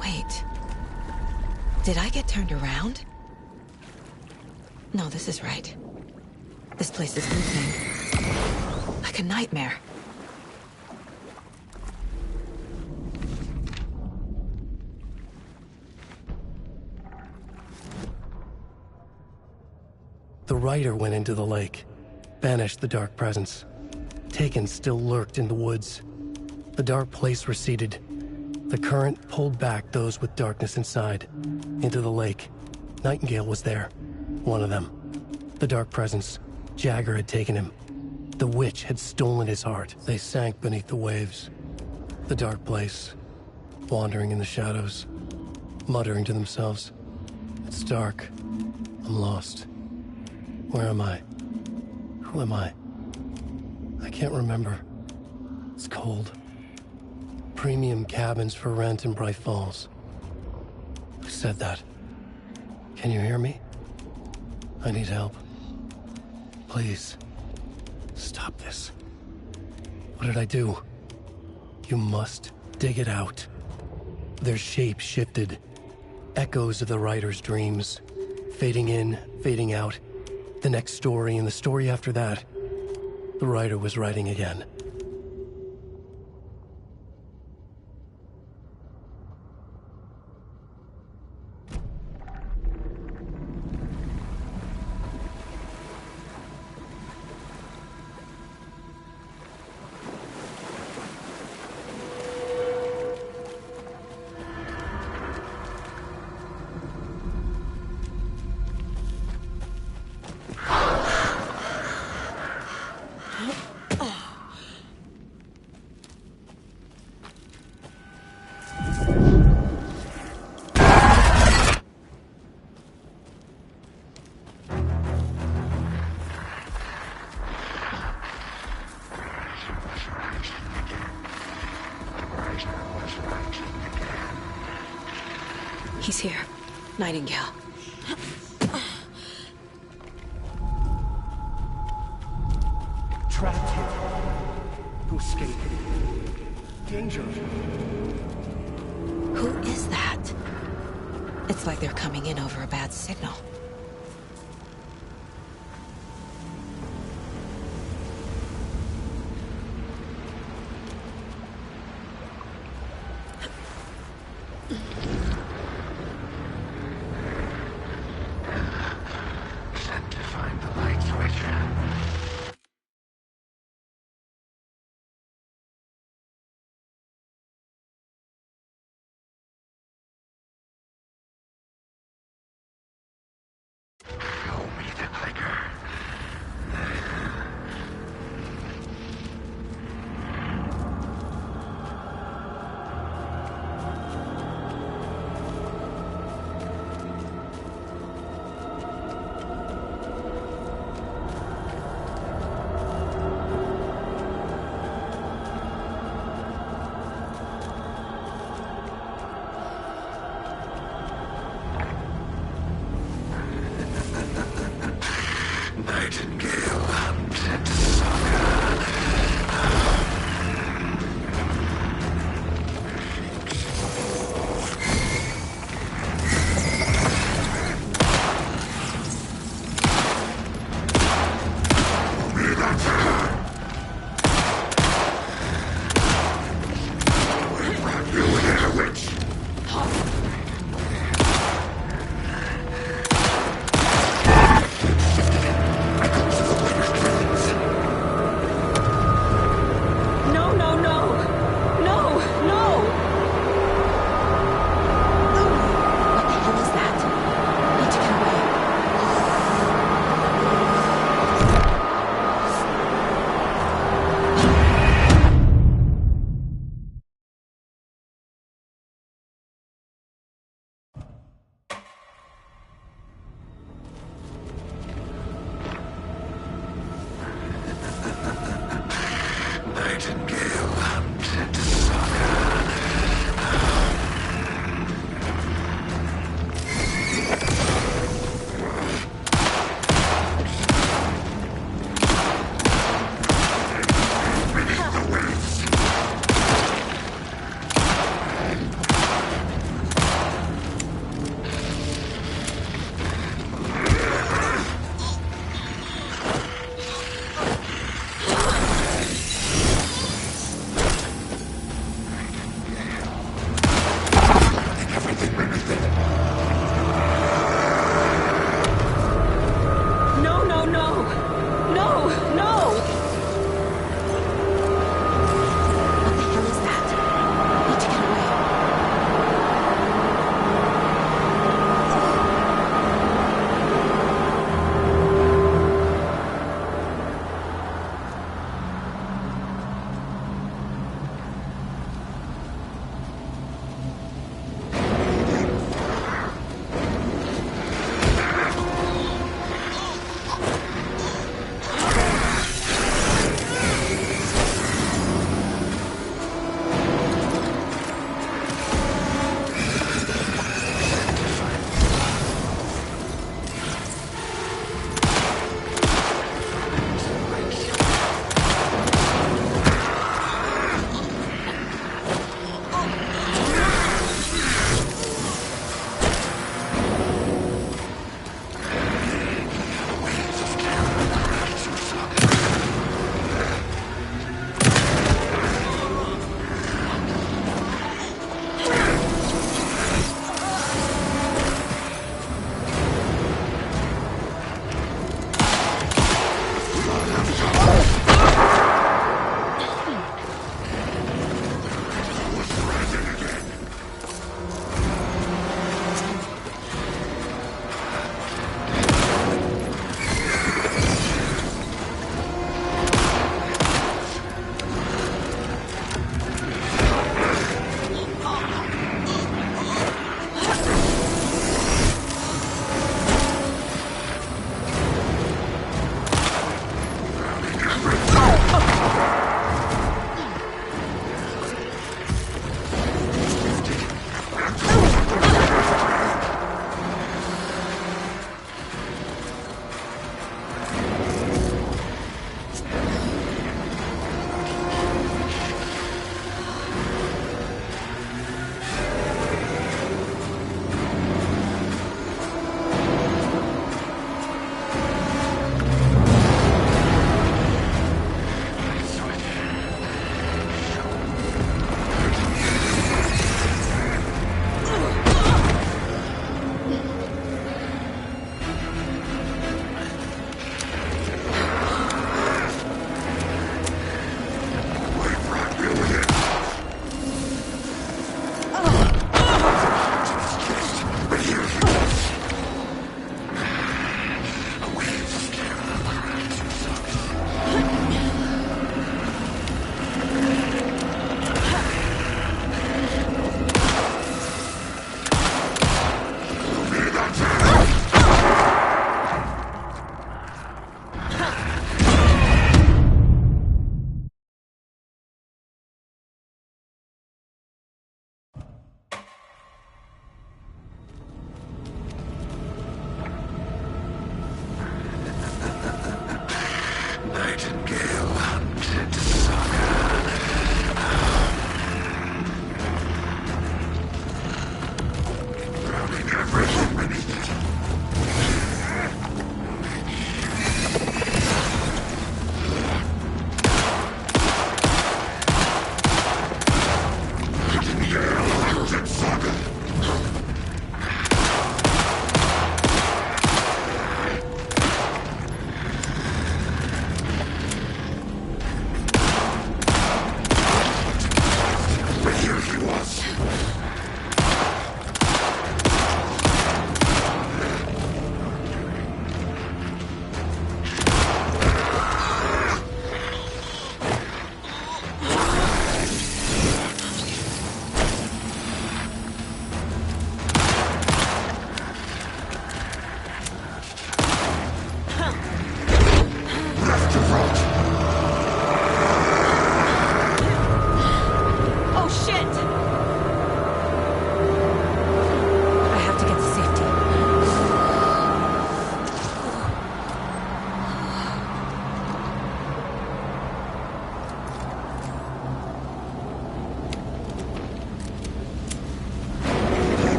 Wait. Did I get turned around? No, this is right. This place is moving. Like a nightmare. The rider went into the lake, banished the dark presence. Taken still lurked in the woods. The dark place receded. The current pulled back those with darkness inside, into the lake. Nightingale was there, one of them. The dark presence, Jagger had taken him. The witch had stolen his heart. They sank beneath the waves. The dark place, wandering in the shadows, muttering to themselves. It's dark. I'm lost. Where am I? Who am I? I can't remember. It's cold. Premium cabins for rent in Bright Falls. Who said that? Can you hear me? I need help. Please. Stop this. What did I do? You must dig it out. Their shape shifted. Echoes of the writer's dreams. Fading in, fading out. The next story and the story after that. The writer was writing again. He's here. Nightingale. Trapped here. To escape. Danger. Who is that? It's like they're coming in over a bad signal.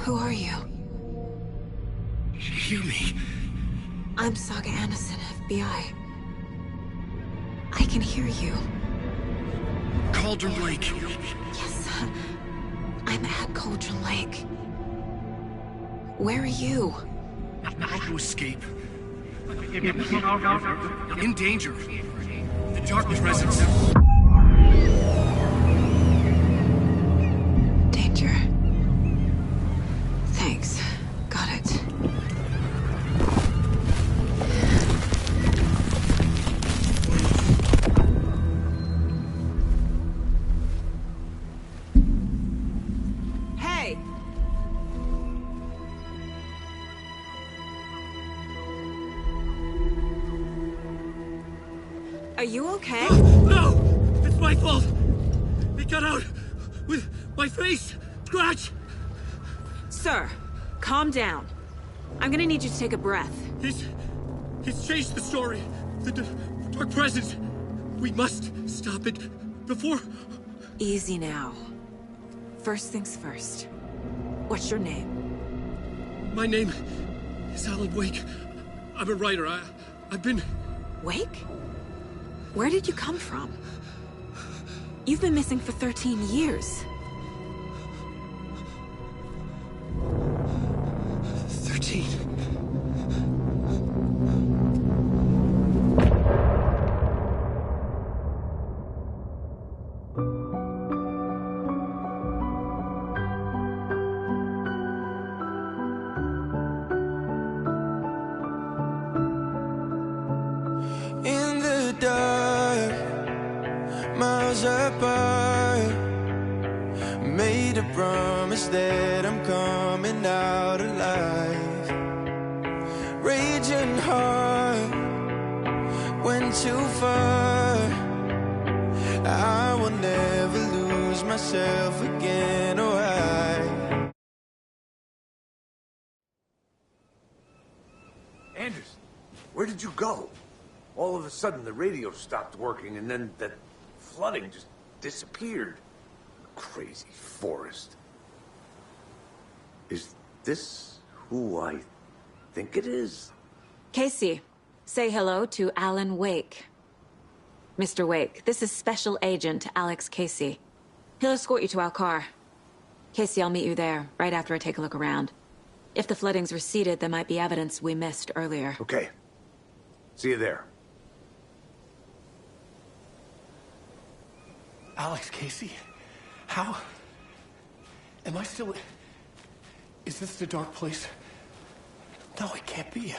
Who are you? Hear me. I'm Saga Anderson, FBI. I can hear you. Cauldron Lake. Yes, I'm at Cauldron Lake. Where are you? How to escape. In danger. The Dark Presence. Danger. Thanks. Got it. Hey! Are you okay? No! It's my fault! It got out with my face! Scratch! Sir, calm down. I'm gonna need you to take a breath. He's changed the story. The Dark Presence. We must stop it before... Easy now. First things first. What's your name? My name is Alan Wake. I'm a writer. I've been... Wake? Where did you come from? You've been missing for 13 years. 13. In the dark, miles apart, made a promise that I'm coming out alive. Raging heart, went too far. I will never lose myself again, oh I. Anderson, where did you go? All of a sudden, the radio stopped working, and then that flooding just disappeared. Crazy forest. Is this who I think it is? Casey, say hello to Alan Wake. Mr. Wake, this is Special Agent Alex Casey. He'll escort you to our car. Casey, I'll meet you there, right after I take a look around. If the flooding's receded, there might be evidence we missed earlier. Okay. See you there. Alex Casey? How? Am I still... Is this the dark place? No, it can't be.